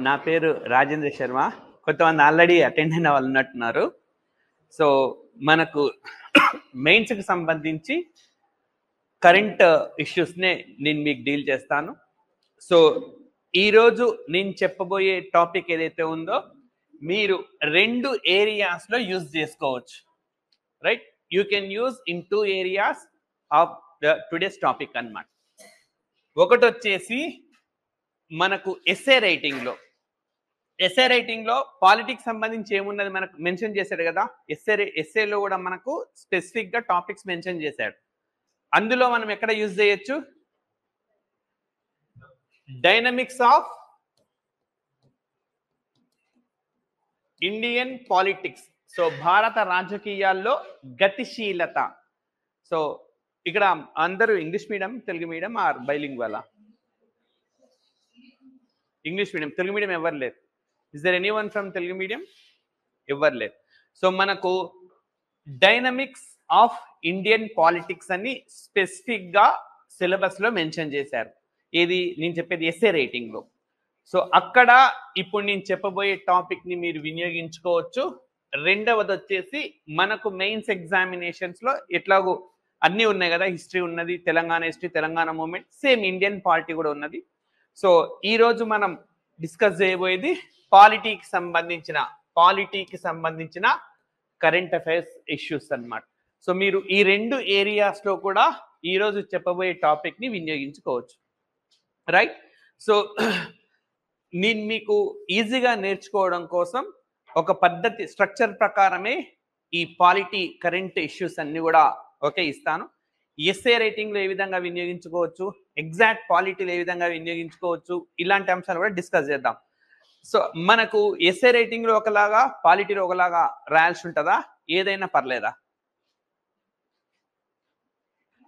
నా పేరు రాజేంద్ర శర్మ. కొంతమంది ఆల్రెడీ అటెండ్ అయిన వాళ్ళు ఉన్నట్టున్నారు. సో మనకు మెయిన్స్కి సంబంధించి కరెంట్ ఇష్యూస్నే నేను మీకు డీల్ చేస్తాను. సో ఈరోజు నేను చెప్పబోయే టాపిక్ ఏదైతే ఉందో మీరు 2 ఏరియాస్లో యూజ్ చేసుకోవచ్చు. Right, you can use in 2 areas of the today's topic అన్నమాట. ఒకటి వచ్చేసి మనకు ఎస్ఏ రైటింగ్లో పాలిటిక్స్ సంబంధించి ఏమున్నది మనకు మెన్షన్ చేశాడు కదా. ఎస్ఏలో కూడా మనకు స్పెసిఫిక్గా టాపిక్స్ మెన్షన్ చేశాడు. అందులో మనం ఎక్కడ యూజ్ చేయొచ్చు? Dynamics of Indian politics. So భారత రాజకీయాల్లో గతిశీలత. సో ఇక్కడ అందరూ English medium, Telugu medium or bilingual? English medium. Telugu medium ఎవరు లేరు? Is there anyone from Telugu medium? ఎవరు లేరు. సో మనకు డైనమిక్స్ ఆఫ్ ఇండియన్ పాలిటిక్స్ అని స్పెసిఫిక్గా సిలబస్లో మెన్షన్ చేశారు. ఏది నేను చెప్పేది ఎస్ఏ రైటింగ్లో. సో అక్కడ ఇప్పుడు నేను చెప్పబోయే టాపిక్ని మీరు వినియోగించుకోవచ్చు. రెండవది వచ్చేసి మనకు మెయిన్స్ ఎగ్జామినేషన్స్లో ఎట్లాగో అన్నీ ఉన్నాయి కదా. హిస్టరీ ఉన్నది, Telangana history, Telangana movement, same Indian polity కూడా ఉన్నది. సో ఈరోజు మనం డిస్కస్ చేయబోయేది పాలిటీకి సంబంధించిన కరెంట్ అఫైర్స్ ఇష్యూస్ అన్నమాట. సో మీరు ఈ 2 ఏరియాస్లో కూడా ఈరోజు చెప్పబోయే టాపిక్ని వినియోగించుకోవచ్చు. రైట్. సో నేను మీకు ఈజీగా నేర్చుకోవడం కోసం ఒక పద్ధతి, స్ట్రక్చర్ ప్రకారమే ఈ పాలిటీ కరెంట్ ఇష్యూస్ అన్ని కూడా ఇస్తాను. ఎస్ఏ రైటింగ్లో ఏ విధంగా వినియోగించుకోవచ్చు, ఎగ్జాక్ట్ పాలిటీలో ఏ విధంగా వినియోగించుకోవచ్చు, ఇలాంటి అంశాలు కూడా డిస్కస్ చేద్దాం. సో మనకు ఎస్ఏ రైటింగ్లో ఒకలాగా, పాలిటీలో ఒకలాగా రాయాల్సి ఉంటుందా? ఏదైనా పర్లేదా?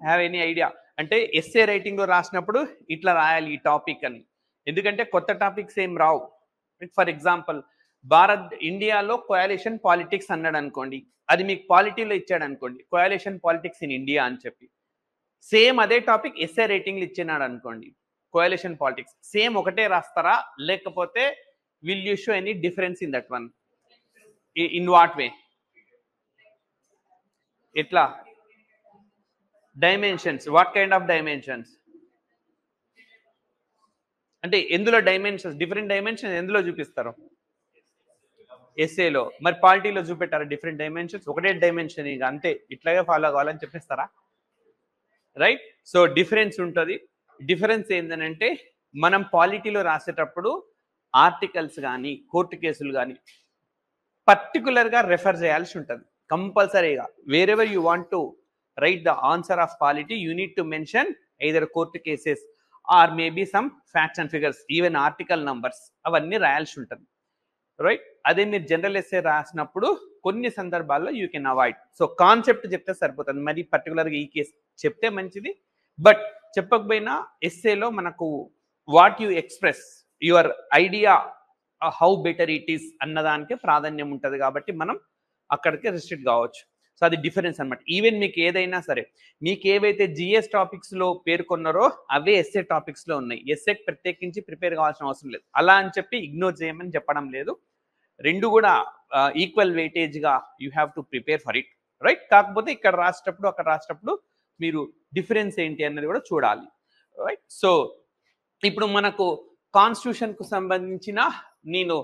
Have any idea? అంటే ఎస్ఏ రైటింగ్లో రాసినప్పుడు ఇట్లా రాయాలి ఈ టాపిక్ అని, ఎందుకంటే కొత్త టాపిక్స్ ఏం రావు. ఫర్ ఎగ్జాంపుల్ ఇండియాలో కోయాలిషన్ పాలిటిక్స్ అన్నాడు అనుకోండి, అది మీకు పాలిటీలో ఇచ్చాడు అనుకోండి, కోయాలిషన్ పాలిటిక్స్ ఇన్ ఇండియా అని చెప్పి. సేమ్ అదే టాపిక్ ఎస్ఏ రైటింగ్లో ఇచ్చినాడు అనుకోండి, కోయాలిషన్ పాలిటిక్స్, సేమ్ ఒకటే రాస్తారా? లేకపోతే will you show any difference in that one? In what way? ఎట్లా? Dimensions. What kind of dimensions? అంటే ఎందులో డైమెన్షన్స్, డిఫరెంట్ డైమెన్షన్స్ ఎందులో చూపిస్తారు? ఎస్ఏలో. మరి పాలిటీలో చూపెట్టారా డిఫరెంట్ డైమెన్షన్స్? ఒకటే డైమెన్షన్, ఇక అంతే, ఇట్లాగే ఫాలో కావాలని చెప్పేస్తారా? రైట్. సో డిఫరెన్స్ ఉంటుంది. డిఫరెన్స్ ఏంటంటే మనం పాలిటీలో రాసేటప్పుడు ఆర్టికల్స్ కానీ, కోర్టు కేసులు కానీ పర్టికులర్గా రెఫర్ చేయాల్సి ఉంటుంది కంపల్సరీగా. Wherever you want to right the answer of polity, you need to mention either court cases or maybe some facts and figures, even article numbers, అవన్నీ రాయాల్సి ఉంటుంది. రైట్. అదే మీరు జనరల్ ఎస్ఏ రాసినప్పుడు కొన్ని సందర్భాల్లో you can avoid. So concept చెప్తే సరిపోతుంది, మరి పర్టికులర్గా ఈ కేసు చెప్తే మంచిది. బట్ చెప్పకపోయినా ఎస్ఏలో మనకు what you express, your idea how better it is అన్నదానికే ప్రాధాన్యం ఉంటుంది, కాబట్టి మనం అక్కడికి రిస్ట్రిక్ట్ కావచ్చు. సో అది డిఫరెన్స్ అనమాట. ఈవెన్ మీకు ఏదైనా సరే, మీకు ఏవైతే జిఎస్ టాపిక్స్లో పేర్కొన్నారో అవే ఎస్ఏ టాపిక్స్లో ఉన్నాయి. ఎస్ఏకి ప్రత్యేకించి ప్రిపేర్ కావాల్సిన అవసరం లేదు. అలా అని చెప్పి ఇగ్నోర్ చేయమని చెప్పడం లేదు. రెండు కూడా ఈక్వల్ వెయిటేజ్గా you have to prepare for it. Right. కాకపోతే ఇక్కడ రాసేటప్పుడు, అక్కడ రాసేటప్పుడు మీరు డిఫరెన్స్ ఏంటి అన్నది కూడా చూడాలి. రైట్. సో ఇప్పుడు మనకు కాన్స్టిట్యూషన్కు సంబంధించిన నేను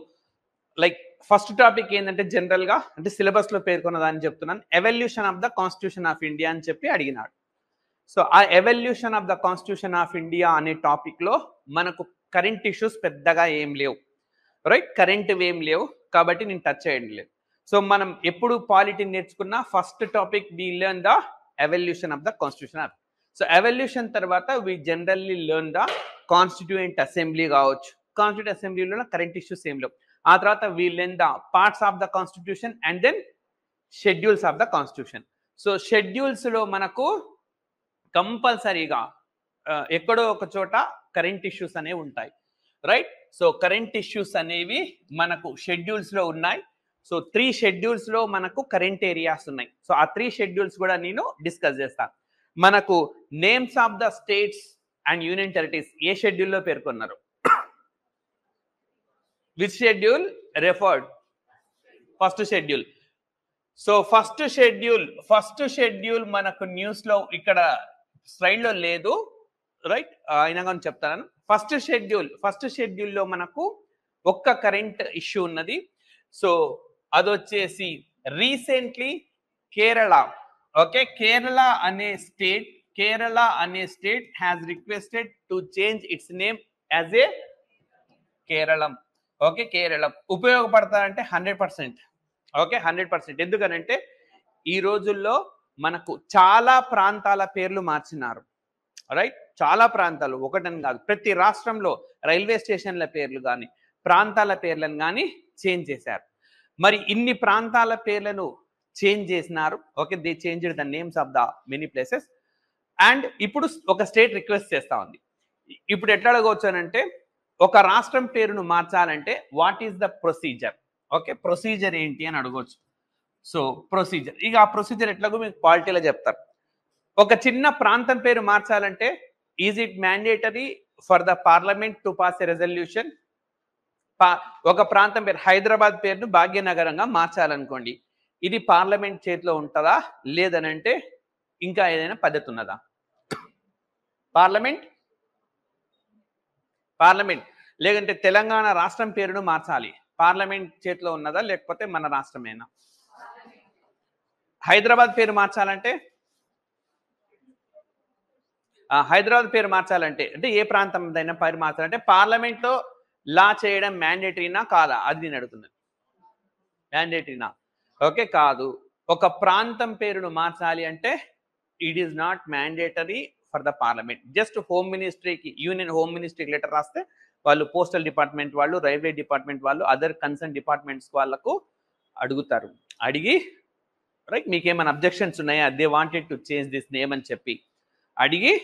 ఫస్ట్ టాపిక్ ఏంటంటే జనరల్గా, అంటే సిలబస్లో పేర్కొన్నదాన్ని చెప్తున్నాను, evolution of the constitution of India అని చెప్పి అడిగినాడు. సో ఆ evolution of the constitution of India అనే టాపిక్లో మనకు కరెంట్ ఇష్యూస్ పెద్దగా ఏం లేవు. రైట్. కరెంట్ ఏం లేవు కాబట్టి నేను టచ్ చేయడం లేదు. సో మనం ఎప్పుడు పాలిటీ నేర్చుకున్నా first topic we learn the evolution of the constitution of. So evolution తర్వాత we generally learn the constituent assembly కావచ్చు. కాన్స్టిట్యూయెంట్ అసెంబ్లీలో కరెంట్ ఇష్యూస్ ఏం లేవు. ఆ తర్వాత we learn the parts of the constitution and then schedules of the constitution. So షెడ్యూల్స్లో మనకు కంపల్సరీగా ఎక్కడో ఒక చోట కరెంట్ ఇష్యూస్ అనేవి ఉంటాయి. రైట్. సో కరెంట్ ఇష్యూస్ అనేవి మనకు షెడ్యూల్స్లో ఉన్నాయి. సో 3 షెడ్యూల్స్లో మనకు కరెంట్ ఏరియాస్ ఉన్నాయి. సో ఆ 3 షెడ్యూల్స్ కూడా నేను డిస్కస్ చేస్తాను. మనకు names of the states and union territories ఏ షెడ్యూల్లో పేర్కొన్నారు? Which schedule referred? First schedule. So first schedule మనకు న్యూస్ లో ఇక్కడ స్లైడ్ లో లేదు, రైట్? అయినా కానీ చెప్తాను. ఫస్ట్ షెడ్యూల్లో మనకు ఒక్క కరెంట్ ఇష్యూ ఉన్నది. సో అదొచ్చేసి రీసెంట్లీ కేరళ, ఓకే, కేరళ అనే state has requested to change its name as a Keralam. Okay, Keralam ఉపయోగపడతారంటే 100%. ఓకే, 100%. ఎందుకనంటే ఈ రోజుల్లో మనకు చాలా ప్రాంతాల పేర్లు మార్చినారు, రైట్? చాలా ప్రాంతాలు, ఒకటని కాదు, ప్రతి రాష్ట్రంలో రైల్వే స్టేషన్ల పేర్లు కానీ ప్రాంతాల పేర్లను కానీ చేంజ్ చేశారు. మరి ఇన్ని ప్రాంతాల పేర్లను చేంజ్ చేసినారు. Okay, they changed the names of the many places. And ఇప్పుడు ఒక స్టేట్ రిక్వెస్ట్ చేస్తా ఉంది. ఇప్పుడు ఎట్లా అడగవచ్చు అంటే, ఒక రాష్ట్రం పేరును మార్చాలంటే what is the procedure? Okay, procedure ఏంటి అని అడగవచ్చు. సో ప్రొసీజర్, ఇక ఆ ప్రొసీజర్ ఎట్లాగో మీకు పాలిటీలో చెప్తారు. ఒక చిన్న ప్రాంతం పేరు మార్చాలంటే is it mandatory for the parliament to pass a resolution? ఒక ప్రాంతం పేరు, హైదరాబాద్ పేరును భాగ్యనగరంగా మార్చాలనుకోండి, ఇది పార్లమెంట్ చేతిలో ఉంటుందా? లేదనంటే ఇంకా ఏదైనా పద్ధతి ఉన్నదా? పార్లమెంట్ లేదంటే తెలంగాణ రాష్ట్రం పేరును మార్చాలి, పార్లమెంట్ చేతిలో ఉన్నదా లేకపోతే మన రాష్ట్రమేనా? హైదరాబాద్ పేరు మార్చాలంటే అంటే ఏ ప్రాంతం పేరు మార్చాలంటే పార్లమెంట్లో లా చేయడం మ్యాండేటరీనా కాదా? అది నేను అడుగుతున్నాను. మ్యాండేటరీనా? ఓకే, కాదు. ఒక ప్రాంతం పేరును మార్చాలి అంటే it is not mandatory for the parliament. Just home మినిస్ట్రీకి, యూనియన్ హోమ్ మినిస్ట్రీకి లెటర్ రాస్తే వాళ్ళు పోస్టల్ డిపార్ట్మెంట్ వాళ్ళు, రైల్వే డిపార్ట్మెంట్ వాళ్ళు, అదర్ కన్సర్న్ డిపార్ట్మెంట్స్ వాళ్ళకు అడుగుతారు. అడిగి, రైట్, మీకేమైనా అబ్జెక్షన్స్ ఉన్నాయా, they wanted to change this name అని చెప్పి అడిగి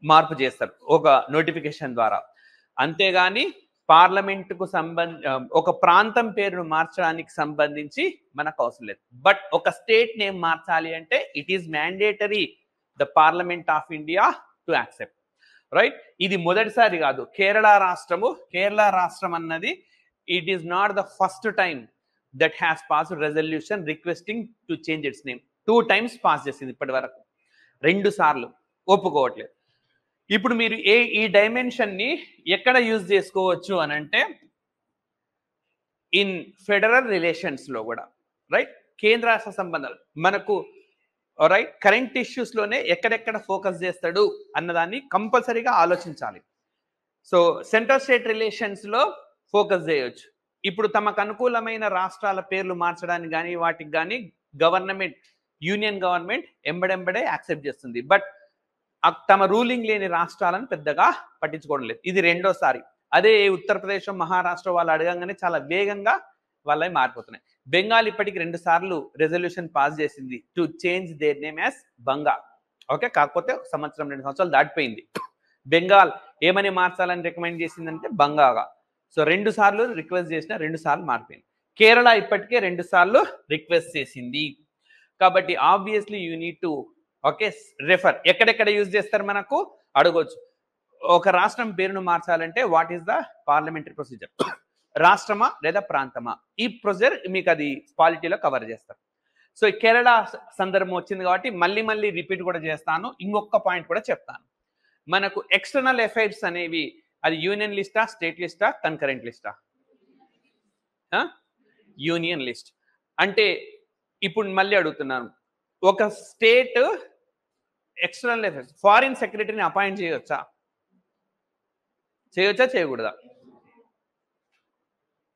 మార్పు చేస్తారు ఒక నోటిఫికేషన్ ద్వారా. అంతేగాని పార్లమెంటుకు ఒక ప్రాంతం పేరును మార్చడానికి సంబంధించి మనకు అవసరం లేదు. బట్ ఒక స్టేట్ నేమ్ మార్చాలి అంటే it is mandatory the parliament of India to accept, right? ఇది మొదటిసారి కాదు. కేరళ రాష్ట్రం అన్నది it is not the first time that has passed resolution requesting to change its name. 2 times pass చేసింది ఇప్పటి వరకు, 2 సార్లు ఒప్పుకోవట్లేదు. ఇప్పుడు మీరు ఈ డైమెన్షన్ ని ఎక్కడ యూజ్ చేసుకోవచ్చు అని అంటే ఇన్ ఫెడరల్ రిలేషన్స్ లో కూడా, రైట్? కేంద్ర రాష్ట్ర సంబంధాలు మనకు, రైట్, కరెంట్ ఇష్యూస్ లోనే ఎక్కడెక్కడ ఫోకస్ చేస్తాడు అన్నదాన్ని కంపల్సరీగా ఆలోచించాలి. సో సెంట్రల్ స్టేట్ రిలేషన్స్ లో ఫోకస్ చేయొచ్చు. ఇప్పుడు తమకు అనుకూలమైన రాష్ట్రాల పేర్లు మార్చడానికి కానీ వాటికి కానీ యూనియన్ గవర్నమెంట్ ఎంబడెంబడే యాక్సెప్ట్ చేస్తుంది. బట్ తమ రూలింగ్ లేని రాష్ట్రాలను పెద్దగా పట్టించుకోవడం లేదు. ఇది రెండోసారి. అదే ఉత్తరప్రదేశ్, మహారాష్ట్ర వాళ్ళు అడగంగానే చాలా వేగంగా వాళ్ళవి మారిపోతున్నాయి. బెంగాల్ ఇప్పటికి 2 సార్లు రెజల్యూషన్ పాస్ చేసింది to change their name as Banga. Okay, కాకపోతే 1 సంవత్సరం 2 సంవత్సరాలు దాటిపోయింది. బెంగాల్ ఏమని మార్చాలని రికమెండ్ చేసిందంటే బంగాగా. సో 2 సార్లు రిక్వెస్ట్ చేసిన, 2 సార్లు మారిపోయింది. కేరళ ఇప్పటికే 2 సార్లు రిక్వెస్ట్ చేసింది. కాబట్టి obviously you need to, okay, refer. ఎక్కడెక్కడ యూజ్ చేస్తారు మనకు అడగొచ్చు. ఒక రాష్ట్రం పేరును మార్చాలంటే what is the parliamentary procedure? రాష్ట్రమా లేదా ప్రాంతమా? ఈ ప్రొసీజర్ మీకు అది పాలిటీలో కవర్ చేస్తారు. సో కేరళ సందర్భం వచ్చింది కాబట్టి మళ్ళీ రిపీట్ కూడా చేస్తాను. ఇంకొక పాయింట్ కూడా చెప్తాను. మనకు ఎక్స్టర్నల్ అఫైర్స్ అనేవి అది యూనియన్ లిస్టా, స్టేట్ లిస్టా, కన్కరెంట్ లిస్టా? Union list. అంటే ఇప్పుడు మళ్ళీ అడుగుతున్నాను, ఒక స్టేట్ ఎక్స్టర్నల్ అఫైర్స్ ఫారిన్ సెక్రటరీని అపాయింట్ చేయొచ్చా చేయకూడదా?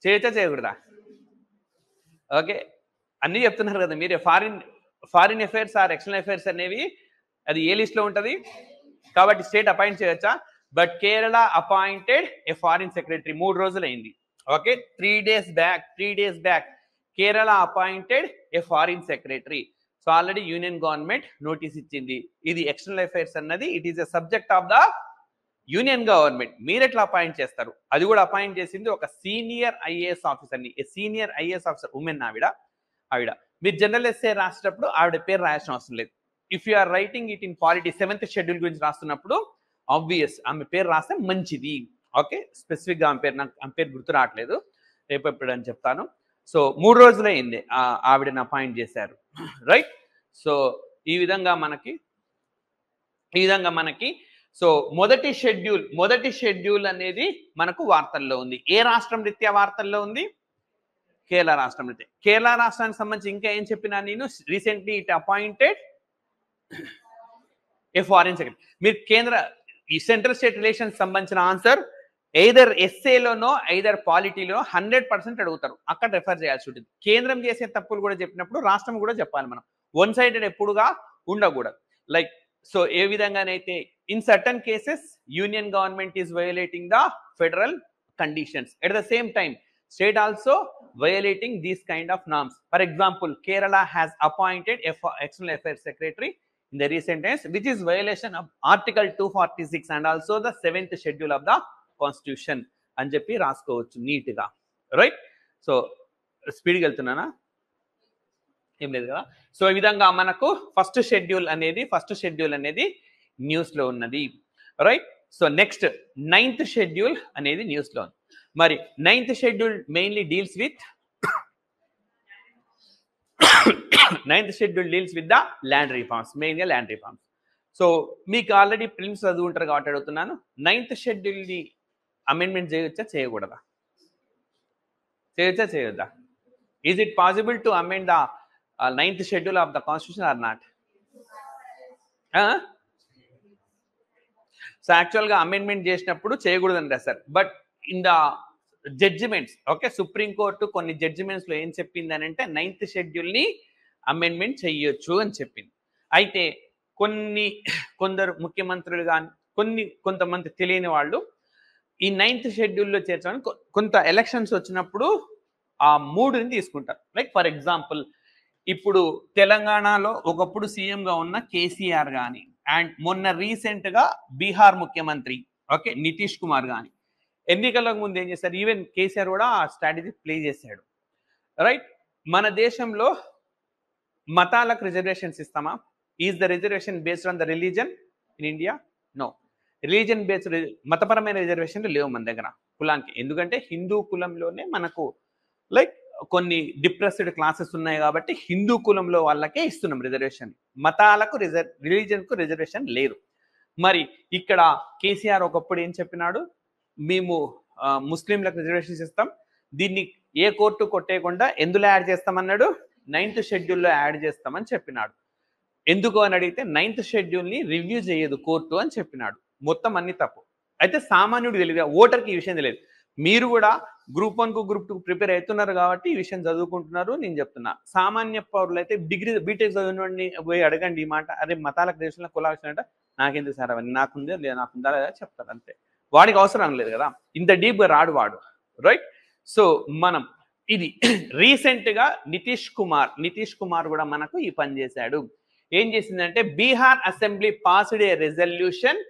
చేయకూడదా? ఓకే, అన్నీ చెప్తున్నారు కదా మీరే. Foreign affairs or external affairs అనేవి అది ఏ లిస్ట్ లో ఉంటది కాబట్టి స్టేట్ అపాయింట్ చేయొచ్చా? But Kerala appointed a foreign secretary. 3 రోజులైంది. Okay, 3 days back Kerala appointed a foreign secretary. So already union government notice ఇచ్చింది. ఇది ఎక్స్టర్నల్ అఫైర్స్ అన్నది it is a subject of the union government. మీరు ఎట్లా అపాయింట్ చేస్తారు? అది కూడా అపాయింట్ చేసింది ఒక సీనియర్ ఐఏఎస్ ఆఫీసర్ని. Senior IAS officer women. ఆవిడ మీరు జనరల్ ఎస్ఏ రాసేటప్పుడు ఆవిడ పేరు రాయాల్సిన అవసరం లేదు. If you are writing it in polity 7th schedule గురించి రాస్తున్నప్పుడు ఆబ్వియస్ ఆమె పేరు రాస్తే మంచిది. ఓకే, స్పెసిఫిక్గా ఆమె పేరు గుర్తు రావట్లేదు. రేపు ఎప్పుడు అని చెప్తాను. సో 3 రోజులే అయింది ఆవిడని అపాయింట్ చేశారు, రైట్. సో ఈ విధంగా మనకి సో మొదటి షెడ్యూల్ అనేది మనకు వార్తల్లో ఉంది. ఏ రాష్ట్రం రీత్యా వార్తల్లో ఉంది? కేరళ రాష్ట్రం రీత్యా. కేరళ రాష్ట్రానికి సంబంధించి ఇంకా ఏం చెప్పినా నేను, recently it appointed a foreign secretary. మీరు ఈ సెంట్రల్ స్టేట్ రిలేషన్స్ సంబంధించిన ఆన్సర్ ఎయిదర్ ఎస్ఏలోనో ఎయిదర్ పాలిటీలో 100% అడుగుతారు, అక్కడ రెఫర్ చేయాల్సి ఉంటుంది. కేంద్రం చేసే తప్పులు కూడా చెప్పినప్పుడు రాష్ట్రం కూడా చెప్పాలి. మనం వన్ సైడెడ్ ఎప్పుడుగా ఉండకూడదు. లైక్ సో ఏ విధంగానైతే in certain cases union government is violating the federal conditions, at the same time state also violating these kind of norms. For example, Kerala has appointed external affairs secretary in the recent times, which is violation of article 246 and also the 7th schedule of the constitution అని చెప్పి రాసుకోవచ్చు neat గా, right. So స్పీడ్గా వెళ్తున్నానా? ఏం లేదు కదా. So ఈ విధంగా మనకు ఫస్ట్ షెడ్యూల్ అనేది న్యూస్ లో ఉన్నది, right. So next 9th schedule అనేది న్యూస్ లో ఉంది. మరి 9th schedule mainly deals with the land reforms, మెయిన్గా ల్యాండ్ రిఫార్మ్స్. సో మీకు ఆల్రెడీ ప్రిలిమ్స్ చదువుంటారు కాబట్టి అడుగుతున్నాను, 9th షెడ్యూల్ని అమెండ్మెంట్ చేయొచ్చా చేయకూడదా? చేయొద్దా? Is it possible to amend the 9th schedule of the constitution or not? So యాక్చువల్గా అమెండ్మెంట్ చేసినప్పుడు చేయకూడదని రాశారు. But in the judgements, okay, supreme court కొన్ని జడ్జిమెంట్స్ లో ఏం చెప్పింది అని అంటే 9th షెడ్యూల్ని అమెండ్మెంట్ చెయ్యొచ్చు అని చెప్పింది. అయితే కొందరు ముఖ్యమంత్రులు కానీ కొంతమంది తెలియని వాళ్ళు ఈ 9th షెడ్యూల్లో చేర్చడానికి కొంత ఎలక్షన్స్ వచ్చినప్పుడు ఆ 3ని తీసుకుంటారు. లైక్ ఫర్ ఎగ్జాంపుల్, ఇప్పుడు తెలంగాణలో ఒకప్పుడు సీఎంగా ఉన్న కేసీఆర్ కానీ, అండ్ మొన్న రీసెంట్ గా బీహార్ ముఖ్యమంత్రి, ఓకే, నితీష్ కుమార్ కానీ ఎన్నికలకు ముందు ఏం చేశారు? ఈవెన్ కేసీఆర్ కూడా ఆ స్ట్రాటజీ ప్లే చేశాడు, రైట్. మన దేశంలో మతాలకు రిజర్వేషన్స్ ఇస్తామా? Is the reservation based on the religion in India? No. Religion based మతపరమైన రిజర్వేషన్లు లేవు మన దగ్గర కులానికి. ఎందుకంటే హిందూ కులంలోనే మనకు లైక్ కొన్ని డిప్రెస్డ్ క్లాసెస్ ఉన్నాయి కాబట్టి హిందూ కులంలో వాళ్ళకే ఇస్తున్నాం రిజర్వేషన్. మతాలకు రిలీజన్కు రిజర్వేషన్ లేదు. మరి ఇక్కడ కేసీఆర్ ఒకప్పుడు ఏం చెప్పినాడు? మేము ముస్లింలకు రిజర్వేషన్స్ ఇస్తాం, దీన్ని ఏ కోర్టు కొట్టేయకుండా ఎందులో యాడ్ చేస్తామన్నాడు? 9th షెడ్యూల్లో యాడ్ చేస్తామని చెప్పినాడు. ఎందుకు అని అడిగితే 9th షెడ్యూల్ని రివ్యూ చేయదు కోర్టు అని చెప్పినాడు. మొత్తం అన్ని తప్పు. అయితే సామాన్యుడు తెలియదు, ఓటర్కి ఈ విషయం తెలియదు. మీరు కూడా గ్రూప్ 1కు గ్రూప్ 2 ప్రిపేర్ అవుతున్నారు కాబట్టి ఈ విషయం చదువుకుంటున్నారు. నేను చెప్తున్నా, సామాన్య పౌరులు అయితే డిగ్రీ బీటెక్ చదివిన పోయి అడగండి ఈ మాట, అరే మతాలకు దేశంలో కులాలు అంటే నాకెందుకు సార్ అవన్నీ, నాకుందే లేదా నాకుందా లేదా చెప్తారు అంతే. వాడికి అవసరం లేదు కదా, ఇంత డీప్గా రాడు వాడు, రైట్. సో మనం ఇది రీసెంట్ గా నితీష్ కుమార్ కూడా మనకు ఈ పని చేశాడు. ఏం చేసిందంటే Bihar assembly passed A resolution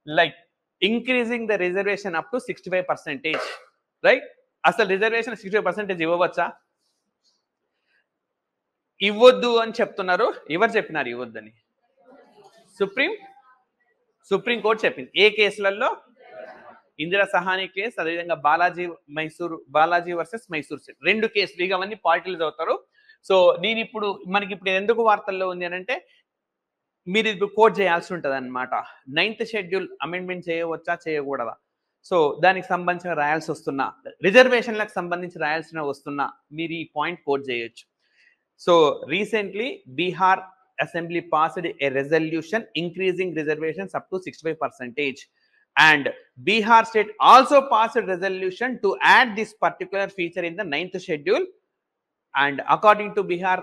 like increasing the reservation up to 65%, right. అసలు రిజర్వేషన్ 65% ఇవ్వవచ్చా? ఇవ్వద్దు అని చెప్తున్నారు. ఎవరు చెప్పినారు ఇవ్వద్దని? సుప్రీంకోర్టు చెప్పింది. ఏ కేసులలో? ఇందిరా సహాని కేసు, అదేవిధంగా బాలాజీ వర్సెస్ మైసూర్ స్టేట్, 2 కేసులు. ఇక అవన్నీ పార్టీలు చదువుతారు. సో నేను ఇప్పుడు మనకి ఎందుకు వార్తల్లో ఉంది అని అంటే మీరు ఇప్పుడు కోట్ చేయాల్సి ఉంటుంది అనమాట. 9th షెడ్యూల్ అమెండ్మెంట్ చేయవచ్చా చేయకూడదా? సో దానికి సంబంధించిన రాయాల్సి వస్తున్నా, రిజర్వేషన్లకు సంబంధించి రాయాల్సిన వస్తున్నా మీరు ఈ పాయింట్ కోట్ చేయొచ్చు. So recently Bihar assembly passed A resolution increasing reservations up to 65%. And Bihar state also passed a resolution to add this particular feature in the 9th schedule. And according to Bihar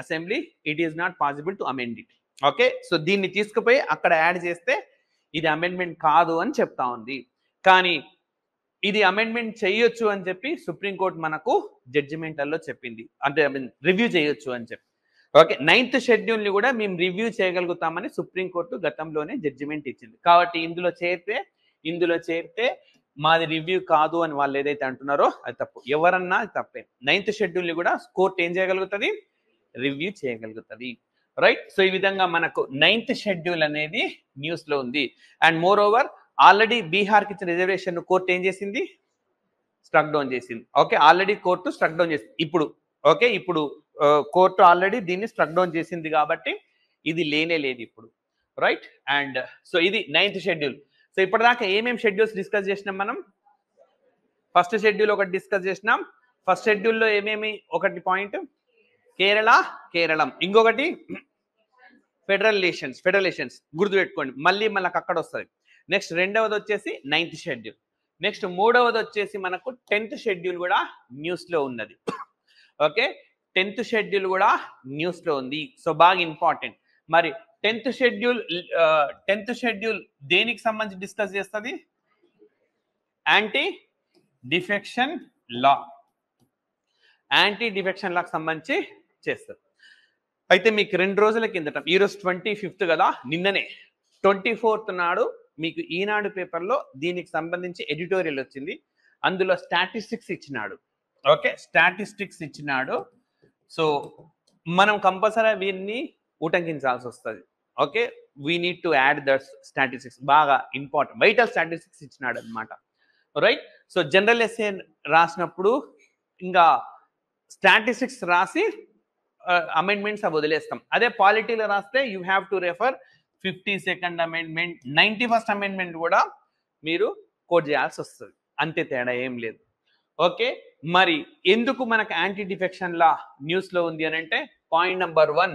assembly, it is not possible to amend it. Okay, so దీన్ని తీసుకుపోయి అక్కడ add చేస్తే ఇది amendment కాదు అని చెప్తా ఉంది. కానీ ఇది అమెండ్మెంట్ చేయొచ్చు అని చెప్పి సుప్రీంకోర్టు మనకు జడ్జిమెంట్లలో చెప్పింది, అంటే రివ్యూ చేయొచ్చు అని చెప్పి. ఓకే, 9th షెడ్యూల్ని కూడా మేము రివ్యూ చేయగలుగుతామని సుప్రీంకోర్టు గతంలోనే జడ్జిమెంట్ ఇచ్చింది. కాబట్టి ఇందులో చేరితే మాది రివ్యూ కాదు అని వాళ్ళు ఏదైతే అంటున్నారో అది తప్పు. ఎవరన్నా అది తప్పే. 9th షెడ్యూల్ని కూడా కోర్టు ఏం చేయగలుగుతుంది? రివ్యూ చేయగలుగుతుంది, రైట్. సో ఈ విధంగా మనకు 9th షెడ్యూల్ అనేది న్యూస్లో ఉంది. అండ్ మోర్ ఓవర్ ఆల్రెడీ బీహార్కి ఇచ్చిన రిజర్వేషన్ కోర్టు ఏం చేసింది? స్ట్రక్ డౌన్ చేసింది. Okay, already court struck down చేసింది. ఇప్పుడు ఓకే, ఇప్పుడు కోర్టు ఆల్రెడీ దీన్ని స్ట్రక్ డౌన్ చేసింది కాబట్టి ఇది లేనే లేదు ఇప్పుడు, రైట్. అండ్ సో ఇది 9th షెడ్యూల్. సో ఇప్పటిదాకా ఏమేమి షెడ్యూల్స్ డిస్కస్ చేసినాం మనం? ఫస్ట్ షెడ్యూల్ ఒకటి డిస్కస్ చేసినాం. ఫస్ట్ షెడ్యూల్లో ఏమేమి, ఒకటి పాయింట్ కేరళం, ఇంకొకటి ఫెడరలేషన్స్ గుర్తుపెట్టుకోండి, మళ్ళీ మనకు అక్కడ వస్తుంది. నెక్స్ట్ రెండవది వచ్చేసి 9th షెడ్యూల్. నెక్స్ట్ మూడవది వచ్చేసి మనకు 10th షెడ్యూల్ కూడా న్యూస్ లో ఉన్నది. ఓకే, 10th షెడ్యూల్ కూడా న్యూస్ లో ఉంది. సో బాగా ఇంపార్టెంట్. మరి 10th షెడ్యూల్ దేనికి సంబంధించి డిస్కస్ చేస్తుంది? యాంటీ డిఫెక్షన్ లాకి సంబంధించి చేస్తారు. అయితే మీకు 2 రోజుల కిందట, ఈరోజు 25th కదా, నిన్ననే 24th నాడు మీకు ఈనాడు పేపర్లో దీనికి సంబంధించి ఎడిటోరియల్ వచ్చింది. అందులో స్టాటిస్టిక్స్ ఇచ్చినాడు. ఓకే, స్టాటిస్టిక్స్ ఇచ్చినాడు. సో మనం కంపల్సరీ వీరిని ఉటంకించాల్సి వస్తుంది. Okay, we need to add that statistics, బాగా ఇంపార్టెంట్ వైటల్ స్టాటిస్టిక్స్ ఇచ్చినాడు అనమాట, రైట్. సో జనరల్ ఎస్ఏ రాసినప్పుడు ఇంకా స్టాటిస్టిక్స్ రాసి అమెండ్మెంట్స్ అవి వదిలేస్తాం. అదే పాలిటీలో రాస్తే you have to refer 52nd amendment, 91st amendment కూడా మీరు కోట్ చేయాల్సి వస్తుంది. అంతే, తేడా ఏం లేదు. ఓకే, మరి ఎందుకు మనకు యాంటీ డిఫెక్షన్ లా న్యూస్ లో ఉంది అని అంటే, పాయింట్ నెంబర్ 1,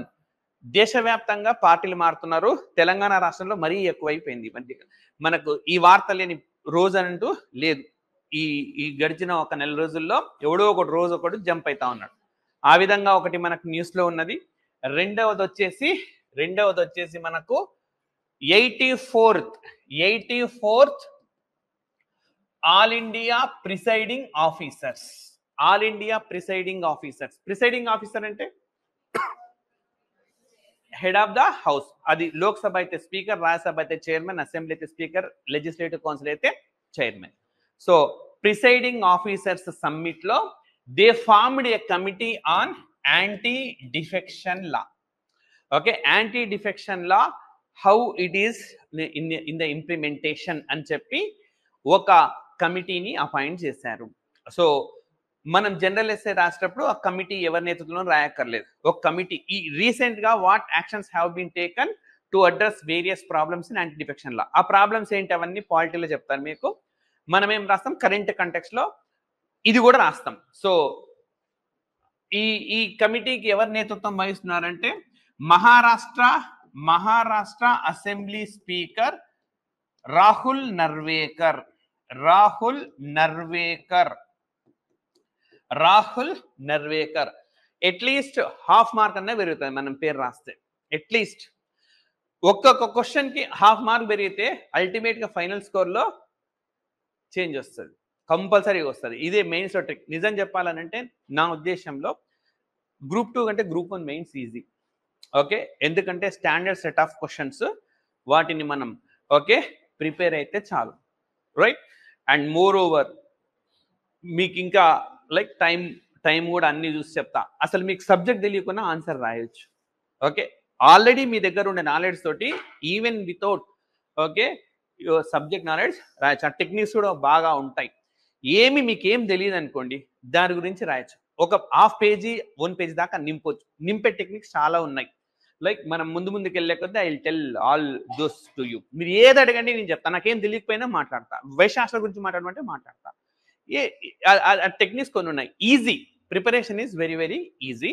దేశవ్యాప్తంగా పార్టీలు మారుతున్నారు. తెలంగాణ రాష్ట్రంలో మరీ ఎక్కువైపోయింది. మనకు ఈ వార్త లేని రోజు అంటూ లేదు. ఈ గడిచిన ఒక నెల రోజుల్లో ఎవడో ఒకటి రోజు ఒకటి జంప్ అవుతా ఉన్నాడు. ఆ విధంగా ఒకటి మనకు న్యూస్ లో ఉన్నది. రెండవది వచ్చేసి మనకు 84th all India presiding officers. Presiding officer అంటే హెడ్ ఆఫ్ ద హౌస్. అది లోక్సభ అయితే స్పీకర్, రాజ్యసభ అయితే చైర్మన్, అసెంబ్లీ అయితే స్పీకర్, లెజిస్లేటివ్ కౌన్సిల్ అయితే chairman. So presiding officers summit లో they formed a committee on anti defection law. Okay, anti defection law how it is in the implementation అని చెప్పి ఒక కమిటీని అపాయింట్ చేశారు. సో మనం జనరల్ ఎస్ఏ రాసేటప్పుడు ఆ కమిటీ ఎవరి నేతృత్వంలో రాయక్కర్లేదు. ఒక కమిటీ ఈ రీసెంట్ గా what actions have been taken to address various problems in anti defection law. ఆ ప్రాబ్లమ్స్ ఏంటి అవన్నీ పాలిటీలో చెప్తాను మీకు. మనం ఏం రాస్తాం, కరెంట్ కంటెక్స్ట్ లో ఇది కూడా రాస్తాం. సో ఈ కమిటీకి ఎవరు నేతృత్వం వహిస్తున్నారంటే Maharashtra assembly speaker Rahul Narwekar. At least half mark అన్న పెరుగుతుంది మనం పేరు రాస్తే. అట్లీస్ట్ ఒక్కొక్క క్వశ్చన్ కి హాఫ్ మార్క్ పెరిగితే అల్టిమేట్ గా ఫైనల్ స్కోర్ లో చేంజ్ వస్తుంది, కంపల్సరీగా వస్తుంది. ఇదే మెయిన్స్ లో ట్రిక్. నిజం చెప్పాలనంటే నా ఉద్దేశంలో గ్రూప్ 2 కంటే గ్రూప్ 1 మెయిన్స్ ఈజీ. ఓకే, ఎందుకంటే స్టాండర్డ్ సెట్ ఆఫ్ క్వశ్చన్స్, వాటిని మనం ఓకే ప్రిపేర్ అయితే చాలు, రైట్. అండ్ మోర్ ఓవర్ మీకు ఇంకా లైక్ టైం కూడా అన్ని చూసి చెప్తా. అసలు మీకు సబ్జెక్ట్ తెలియకుండా ఆన్సర్ రాయొచ్చు. ఓకే, ఆల్రెడీ మీ దగ్గర ఉండే నాలెడ్జ్ తోటి even without okay subject knowledge రాయొచ్చు. ఆ టెక్నిక్స్ కూడా బాగా ఉంటాయి. మీకు ఏం తెలియదు అనుకోండి, దాని గురించి రాయొచ్చు. ఒక హాఫ్ పేజీ 1 పేజీ దాకా నింపొచ్చు. నింపే టెక్నిక్స్ చాలా ఉన్నాయి. లైక్ మనం ముందుకు వెళ్ళలేకపోతే I will tell all those to you. మీరు ఏది అడగండి నేను చెప్తాను. నాకేం తెలియకపోయినా మాట్లాడతా. వైశాస్త్ర గురించి మాట్లాడమంటే మాట్లాడతా. టెక్నిక్స్ కొన్ని ఉన్నాయి. Easy preparation is very very easy,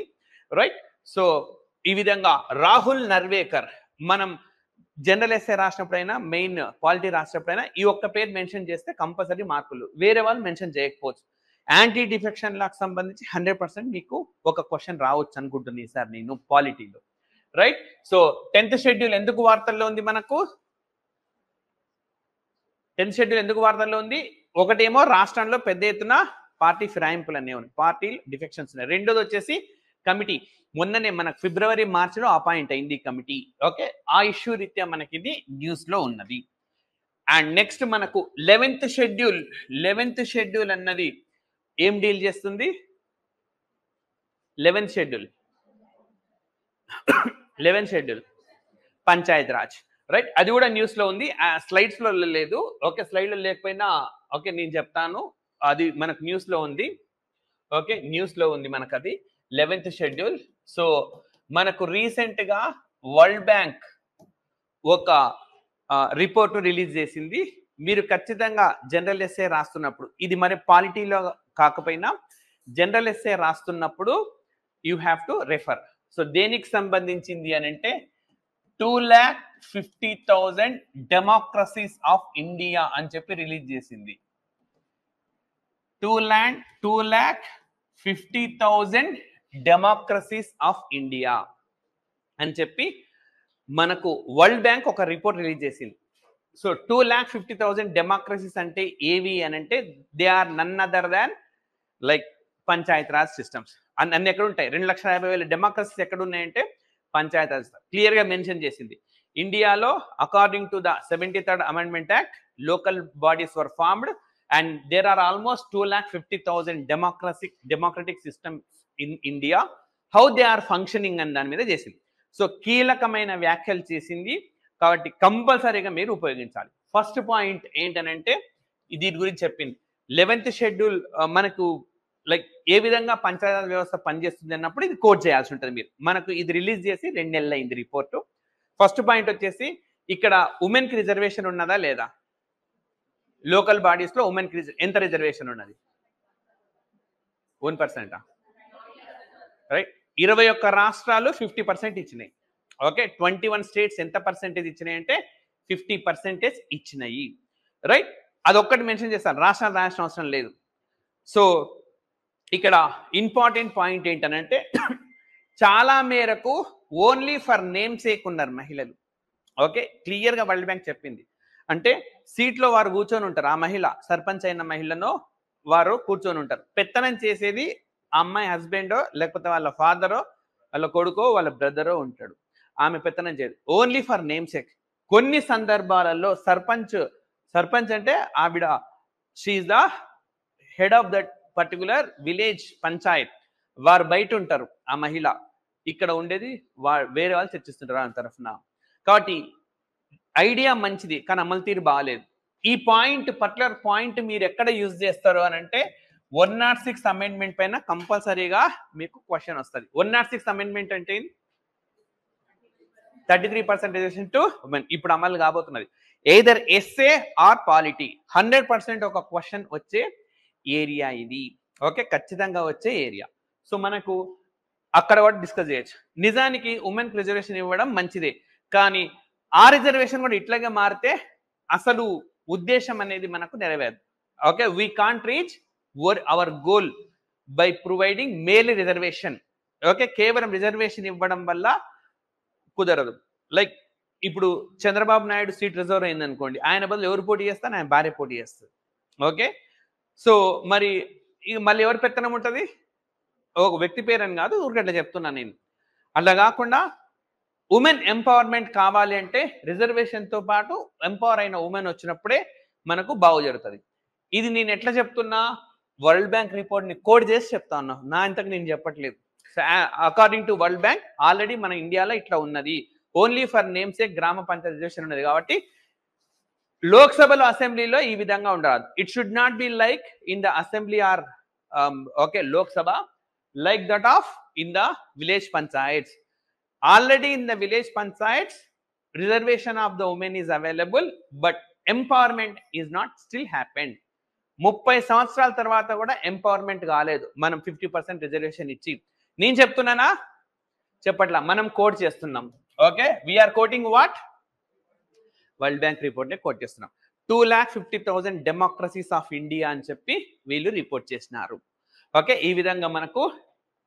right. So ఈ విధంగా రాహుల్ నర్వేకర్, మనం జనరల్ ఎస్ఏ రాసినప్పుడైనా మెయిన్ పాలిటీ రాసినప్పుడైనా ఈ ఒక్క పేరు మెన్షన్ చేస్తే కంపల్సరీ మార్కులు, వేరే వాళ్ళు మెన్షన్ చేయకపోవచ్చు. యాంటీ డిఫెక్షన్ లాకి సంబంధించి 100% మీకు ఒక క్వశ్చన్ రావచ్చు అనుకుంటుంది ఈసారి నేను పాలిటీలో, రైట్. సో 10th షెడ్యూల్ ఎందుకు వార్తల్లో ఉంది మనకు? 10th షెడ్యూల్ ఎందుకు వార్తల్లో ఉంది? ఒకటేమో రాష్ట్రంలో పెద్ద ఎత్తున పార్టీ ఫిరాయింపులు అనేవి ఉన్నాయి, పార్టీ డిఫెక్షన్స్ ఉన్నాయి. రెండోది వచ్చేసి కమిటీ మొన్ననే మనకు ఫిబ్రవరి మార్చిలో అపాయింట్ అయింది కమిటీ. ఓకే, ఆ ఇష్యూ రీత్యా మనకి ఇది న్యూస్ లో ఉన్నది. అండ్ నెక్స్ట్ మనకు 11th షెడ్యూల్ అన్నది ఏం డీల్ చేస్తుంది? 11th schedule Panchayat Raj, right. అది కూడా న్యూస్ లో ఉంది. స్లైడ్స్ లో లేదు. ఓకే, స్లైడ్ లో లేకపోయినా ఓకే నేను చెప్తాను. అది మనకు న్యూస్ లో ఉంది. ఓకే, న్యూస్ లో ఉంది మనకు అది 11th షెడ్యూల్. సో మనకు రీసెంట్ గా వరల్డ్ బ్యాంక్ ఒక రిపోర్ట్ రిలీజ్ చేసింది. మీరు ఖచ్చితంగా జనరల్ ఎస్ఏ రాస్తున్నప్పుడు, ఇది మరి పాలిటీలో కాకపోయినా జనరల్ ఎస్ఏ రాస్తున్నప్పుడు you have to refer. So దేనికి సంబంధించింది అని అంటే 2,50,000 డెమోక్రసీస్ ఆఫ్ ఇండియా అని చెప్పి రిలీజ్ చేసింది. 2,50,000 డెమోక్రసీస్ ఆఫ్ ఇండియా అని చెప్పి మనకు వరల్డ్ బ్యాంక్ ఒక రిపోర్ట్ రిలీజ్ చేసింది. సో 2,50,000 డెమోక్రసీస్ అంటే ఏవి అని అంటే they are none other than like Panchayat Raj systems. అన్ని ఎక్కడ ఉంటాయి? 2,50,000 డెమోక్రసీస్ ఎక్కడ ఉన్నాయంటే పంచాయత్ రాజ్ క్లియర్ గా మెన్షన్ చేసింది. ఇండియాలో according to the 73rd amendment act local bodies were formed and there are almost 2,50,000 democratic systems in India. How they are functioning అని దాని మీద చేసింది. సో కీలకమైన వ్యాఖ్యలు చేసింది కాబట్టి కంపల్సరీగా మీరు ఉపయోగించాలి. ఫస్ట్ పాయింట్ ఏంటనంటే దీని గురించి చెప్పింది 11th షెడ్యూల్ మనకు లైక్ ఏ విధంగా పంచాయతీ వ్యవస్థ పనిచేస్తుంది అన్నప్పుడు ఇది కోట్ చేయాల్సి ఉంటుంది. మీరు మనకు ఇది రిలీజ్ చేసి 2 నెలలు అయింది రిపోర్టు. ఫస్ట్ పాయింట్ వచ్చేసి ఇక్కడ ఉమెన్ కి రిజర్వేషన్ ఉన్నదా లేదా? లోకల్ బాడీస్ లో ఉమెన్ కి ఎంత రిజర్వేషన్ ఉన్నది? 1%. రైట్, 21 రాష్ట్రాలు 50% ఇచ్చినాయి. ఓకే, 21 స్టేట్స్ ఎంత పర్సెంటేజ్ ఇచ్చినాయి అంటే 50% ఇచ్చినాయి. రైట్, అదొక్కటి మెన్షన్ చేస్తాను, రాష్ట్రాలు రాయాల్సిన అవసరం లేదు. సో ఇక్కడ ఇంపార్టెంట్ పాయింట్ ఏంటనంటే చాలా మేరకు ఓన్లీ ఫర్ నేమ్ సేక్ ఉన్నారు మహిళలు. ఓకే, క్లియర్ గా వరల్డ్ బ్యాంక్ చెప్పింది. అంటే సీట్లో వారు కూర్చొని ఉంటారు. ఆ మహిళ సర్పంచ్ అయిన మహిళను వారు కూర్చొని ఉంటారు. పెత్తనం చేసేది ఆ అమ్మాయి హస్బెండో లేకపోతే వాళ్ళ ఫాదరో వాళ్ళ కొడుకో వాళ్ళ బ్రదరో ఉంటాడు. ఆమె పెత్తనం చేయదు, ఓన్లీ ఫర్ నేమ్ సేక్. కొన్ని సందర్భాలలో సర్పంచ్ అంటే ఆవిడ she is the head of that particular village panchayat, వారు బయట ఉంటారు. ఆ మహిళ ఇక్కడ ఉండేది వేరే వాళ్ళు చర్చిస్తుంటారు ఆ తరఫున. కాబట్టి ఐడియా మంచిది కానీ అమలు తీరు బాగాలేదు. ఈ పాయింట్ పర్టికులర్ పాయింట్ మీరు ఎక్కడ యూజ్ చేస్తారు అని అంటే 106 అమెండ్మెంట్ పైన కంపల్సరీగా మీకు క్వశ్చన్ వస్తుంది. 106 అమెండ్మెంట్ అంటే 33% రిజర్వేషన్ టు ఉమెన్ ఇప్పుడు అమలు కాబోతున్నది. ఎయిదర్ ఎస్ఏ ఆర్ పాలిటీ 100% ఒక క్వశ్చన్ వచ్చే ఏరియా ఇది. ఓకే, ఖచ్చితంగా వచ్చే ఏరియా. సో మనకు అక్కడ కూడా డిస్కస్ చేయొచ్చు. నిజానికి ఉమెన్ రిజర్వేషన్ ఇవ్వడం మంచిదే, కానీ ఆ రిజర్వేషన్ కూడా ఇట్లాగే మారితే అసలు ఉద్దేశం అనేది మనకు నెరవేరదు. Okay, we can't reach our goal by providing male reservation. Okay, కేవలం రిజర్వేషన్ ఇవ్వడం వల్ల కుదరదు. లైక్ ఇప్పుడు చంద్రబాబు నాయుడు సీట్ రిజర్వ్ అయింది అనుకోండి, ఆయన బదులు ఎవరు పోటీ చేస్తారు? ఆయన భార్య పోటీ చేస్తారు. ఓకే, సో మరి మళ్ళీ ఎవరు పెత్తనం ఉంటుంది? ఒక వ్యక్తి పేరు అని కాదు, ఊరికట్లా చెప్తున్నాను నేను. అలా కాకుండా ఉమెన్ ఎంపవర్మెంట్ కావాలి అంటే రిజర్వేషన్ తో పాటు ఎంపవర్ అయిన ఉమెన్ వచ్చినప్పుడే మనకు బాగు జరుగుతుంది. ఇది నేను ఎట్లా చెప్తున్నా? వరల్డ్ బ్యాంక్ రిపోర్ట్ ని కోడ్ చేసి చెప్తా ఉన్నా, నా ఇంతకు నేను చెప్పట్లేదు. According to world bank already మన ఇండియాలో ఇట్లా ఉన్నది. ఓన్లీ ఫర్ నేమ్స్ ఏ గ్రామ పంచాయతీ రిజర్వేషన్ ఉన్నది. కాబట్టి లోక్సభలో అసెంబ్లీలో ఈ విధంగా ఉండరాదు. It should not be like in the assembly or okay Lok Sabha like that of in the village panchayats. Already in the village panchayats, reservation of the women is available, but empowerment is not still happened. 30 సంవత్సరాల తర్వాత కూడా empowerment కాలేదు. మనం 50% reservation ఇచ్చి నేను చెప్తున్నానా? చెప్పట్లా, మనం quote చేస్తున్నాం. Okay, we are quoting what? World Bank report ని కోట్ చేస్తున్నాం. 2,50,000 డెమోక్రసీస్ ఆఫ్ ఇండియా అని చెప్పి వీళ్ళు రిపోర్ట్ చేసినారు. ఓకే, ఈ విధంగా మనకు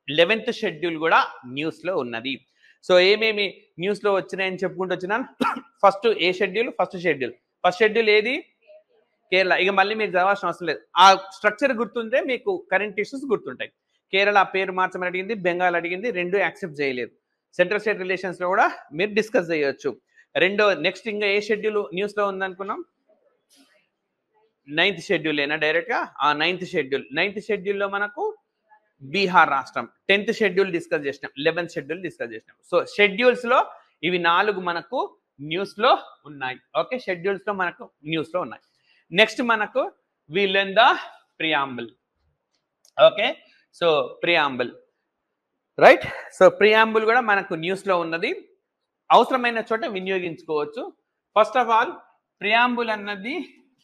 11th షెడ్యూల్ కూడా న్యూస్ లో ఉన్నది. సో ఏమేమి న్యూస్ లో వచ్చినాయని చెప్పుకుంటూ వచ్చినాను. ఫస్ట్ ఏ షెడ్యూల్? ఫస్ట్ షెడ్యూల్ ఏది? కేరళ. ఇక మళ్ళీ మీరు చదవాల్సిన అవసరం లేదు, ఆ స్ట్రక్చర్ గుర్తుంటే మీకు కరెంట్ ఇష్యూస్ గుర్తుంటాయి. కేరళ పేరు మార్చమని అడిగింది, బెంగాల్ అడిగింది, రెండు యాక్సెప్ట్ చేయలేదు. సెంట్రల్ స్టేట్ రిలేషన్స్ లో కూడా మీరు డిస్కస్ చేయొచ్చు. నెక్స్ట్ ఇంకా ఏ షెడ్యూల్ న్యూస్ లో ఉందనుకున్నాం? 9th షెడ్యూల్ ఏనా డైరెక్ట్ గా? ఆ 9th షెడ్యూల్లో మనకు బీహార్ రాష్ట్రం. 10th షెడ్యూల్ డిస్కస్ చేసినాం, 11th షెడ్యూల్ డిస్కస్ చేసినాం. సో షెడ్యూల్స్ లో ఇవి 4 మనకు న్యూస్ లో ఉన్నాయి. ఓకే, షెడ్యూల్స్ లో మనకు న్యూస్ లో ఉన్నాయి. నెక్స్ట్ మనకు వీళ్ళెన్ the preamble. Okay, so preamble, right. So preamble కూడా మనకు న్యూస్ లో ఉన్నది, అవసరమైన చోట వినియోగించుకోవచ్చు. ఫస్ట్ ఆఫ్ ఆల్ ప్రియాంబుల్ అన్నది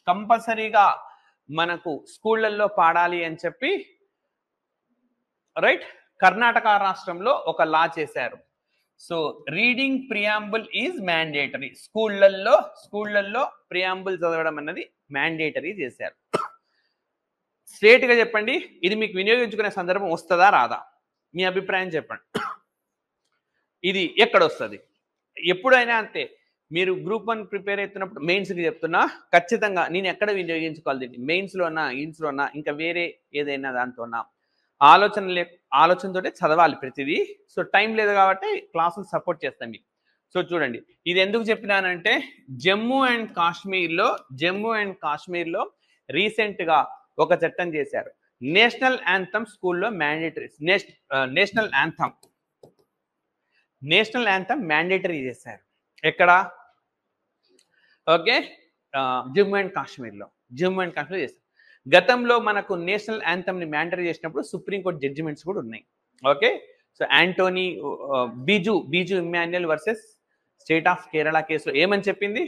కంపల్సరీగా మనకు స్కూళ్ళల్లో పాడాలి అని చెప్పి, రైట్, కర్ణాటక రాష్ట్రంలో ఒక లా చేశారు. So reading preamble is mandatory. స్కూళ్ళల్లో ప్రియాంబుల్ చదవడం అన్నది మ్యాండేటరీ చేశారు. స్ట్రేట్ గా చెప్పండి, ఇది మీకు వినియోగించుకునే సందర్భం వస్తుందా రాదా? మీ అభిప్రాయం చెప్పండి. ఇది ఎక్కడ వస్తుంది? ఎప్పుడైనా అంతే, మీరు గ్రూప్ 1 ప్రిపేర్ అవుతున్నప్పుడు, మెయిన్స్కి చెప్తున్నా, ఖచ్చితంగా నేను ఎక్కడ వినియోగించుకోవాలి దీన్ని, మెయిన్స్లోనా, ఇన్స్లోనా, ఇంకా వేరే ఏదైనా దాంతోనా, ఆలోచనతోటే చదవాలి ప్రతిదీ. సో టైం లేదు కాబట్టి క్లాసులు సపోర్ట్ చేస్తాం మీకు. సో చూడండి, ఇది ఎందుకు చెప్పినానంటే జమ్మూ అండ్ కాశ్మీర్లో రీసెంట్గా ఒక చట్టం చేశారు. నేషనల్ యాంథమ్ స్కూల్లో మ్యాండేటరీ, నేషనల్ యాంథమ్ మ్యాండేటరీ చేశారు. ఎక్కడ? ఓకే, జమ్మూ అండ్ కాశ్మీర్లో చేశారు. గతంలో మనకు నేషనల్ యాంథమ్ ని మ్యాండేటరీ చేసినప్పుడు సుప్రీంకోర్టు జడ్జిమెంట్స్ కూడా ఉన్నాయి. Okay, so Anthony Biju Immanuel versus state of Kerala కేసులో ఏమని చెప్పింది?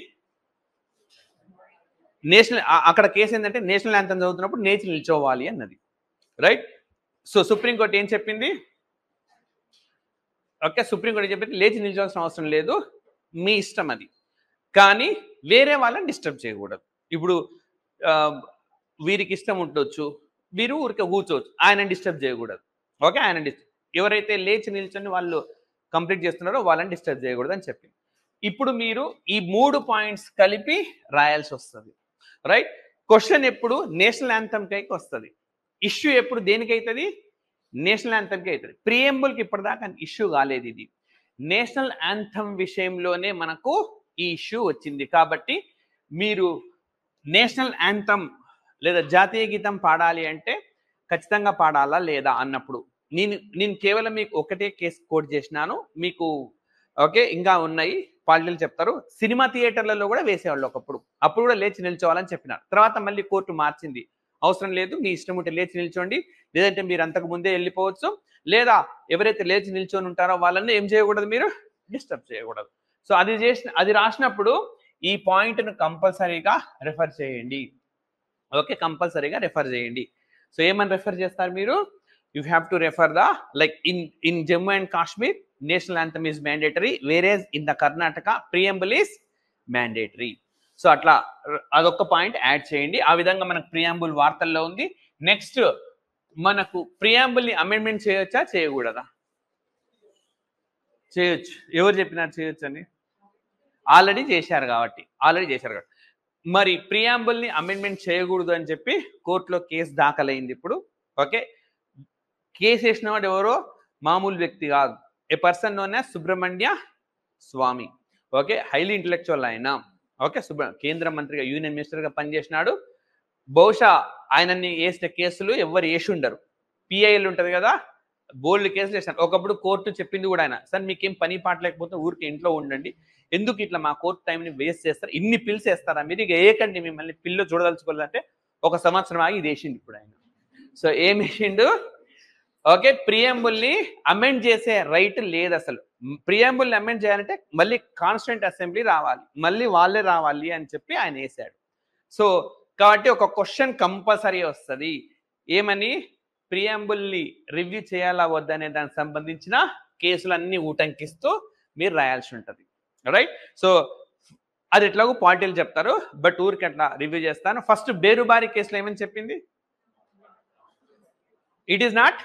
అక్కడ కేసు ఏంటంటే నేషనల్ యాంథమ్ చదువుతున్నప్పుడు లేచి నిల్చోవాలి అన్నది, రైట్. సో సుప్రీంకోర్టు ఏం చెప్పింది? ఓకే, సుప్రీంకోర్టు చెప్పింది లేచి నిల్చోవాల్సిన అవసరం లేదు, మీ ఇష్టం అది, కానీ వేరే వాళ్ళని డిస్టర్బ్ చేయకూడదు. ఇప్పుడు వీరికి ఇష్టం ఉండొచ్చు, వీరు ఊరికే కూర్చోవచ్చు, ఆయన డిస్టర్బ్ చేయకూడదు. ఓకే, ఎవరైతే లేచి నిల్చొని వాళ్ళు కంప్లీట్ చేస్తున్నారో వాళ్ళని డిస్టర్బ్ చేయకూడదు అని చెప్పింది. ఇప్పుడు మీరు ఈ 3 పాయింట్స్ కలిపి రాయాల్సి వస్తుంది, రైట్. క్వశ్చన్ ఎప్పుడు నేషనల్ యాంథమ్ కైకి వస్తుంది, ఇష్యూ ఎప్పుడు దేనికి అవుతుంది? నేషనల్ యాంథమ్కి అవుతుంది. ప్రియంబుల్కి ఇప్పటిదాకా ఇష్యూ కాలేదు. ఇది నేషనల్ యాంథమ్ విషయంలోనే మనకు ఈ ఇష్యూ వచ్చింది. కాబట్టి మీరు నేషనల్ యాంథమ్ లేదా జాతీయ గీతం పాడాలి అంటే ఖచ్చితంగా పాడాలా లేదా అన్నప్పుడు నేను కేవలం మీకు ఒకటే కేసు కోట్ చేసినాను. మీకు ఓకే ఇంకా ఉన్నాయి, పాలిటీలు చెప్తారు. సినిమా థియేటర్లలో కూడా వేసేవాళ్ళు ఒకప్పుడు, అప్పుడు కూడా లేచి నిల్చోవాలని చెప్పినారు. తర్వాత మళ్ళీ కోర్టు మార్చింది, అవసరం లేదు, మీ ఇష్టం ఉంటే లేచి నిల్చోండి, లేదంటే మీరు అంతకు ముందే వెళ్ళిపోవచ్చు, లేదా ఎవరైతే లేచి నిల్చొని ఉంటారో వాళ్ళని ఏం చేయకూడదు, మీరు డిస్టర్బ్ చేయకూడదు. సో అది రాసినప్పుడు ఈ పాయింట్ను కంపల్సరీగా రెఫర్ చేయండి. ఓకే, కంపల్సరీగా రెఫర్ చేయండి. సో ఏమని రెఫర్ చేస్తారు మీరు? You have to refer the like in Jammu and Kashmir national anthem is mandatory, వేరేజ్ in the Karnataka preamble is mandatory. So అట్లా అదొక పాయింట్ యాడ్ చేయండి. ఆ విధంగా మనకు ప్రియాంబుల్ వార్తల్లో ఉంది. నెక్స్ట్ మనకు ప్రియాంబుల్ ని అమెండ్మెంట్ చేయొచ్చా చేయకూడదా? చేయొచ్చు. ఎవరు చెప్పినారు చేయొచ్చు అని? ఆల్రెడీ చేశారు కాబట్టి. మరి ప్రియాంబుల్ ని అమెండ్మెంట్ చేయకూడదు అని చెప్పి కోర్టులో కేసు దాఖలైంది ఇప్పుడు. ఓకే, కేసు వేసిన వాడు ఎవరో మామూలు వ్యక్తి కాదు, ఏ పర్సన్ నోన్ యాజ్ సుబ్రహ్మణ్య స్వామి. ఓకే, హైలీ ఇంటలెక్చువల్ ఆయన. ఓకే, కేంద్ర మంత్రిగా, యూనియన్ మినిస్టర్గా పనిచేసినాడు. బహుశా ఆయనని వేసిన కేసులు ఎవరు వేసి ఉండరు. పిఐఎల్ ఉంటుంది కదా, బోల్డ్ కేసులు వేసినారు. ఒకప్పుడు కోర్టు చెప్పింది కూడా ఆయన, సార్ మీకేం పని పాట లేకపోతే ఊరికి ఇంట్లో ఉండండి, ఎందుకు ఇట్లా మా కోర్టు టైంని వేస్ట్ చేస్తారు, ఇన్ని పిల్స్ వేస్తారా మీరు, ఇక ఏకండి మిమ్మల్ని పిల్లు చూడదలుచుకోవాలంటే 1 సంవత్సరం ఆగి ఇది వేసిండు ఇప్పుడు ఆయన. సో ఏం వేసిండు? ఓకే, ప్రియంబుల్ని అమెండ్ చేసే రైట్ లేదు అసలు. ప్రియంబుల్ని అమెండ్ చేయాలంటే మళ్ళీ కాన్స్టిట్యూంట్ అసెంబ్లీ రావాలి, మళ్ళీ వాళ్ళే రావాలి అని చెప్పి ఆయన వేసాడు. సో కాబట్టి ఒక క్వశ్చన్ కంపల్సరీ వస్తుంది, ఏమని? ప్రియంబుల్ని రివ్యూ చేయాలా వద్దనే దానికి సంబంధించిన కేసులన్నీ ఊటంకిస్తూ మీరు రాయాల్సి ఉంటుంది, రైట్. సో అది ఎట్లాగో పాలిటీలు చెప్తారు, బట్ ఊరికి అట్లా రివ్యూ చేస్తాను. ఫస్ట్ బేరుబారి కేసులో ఏమని చెప్పింది? It is not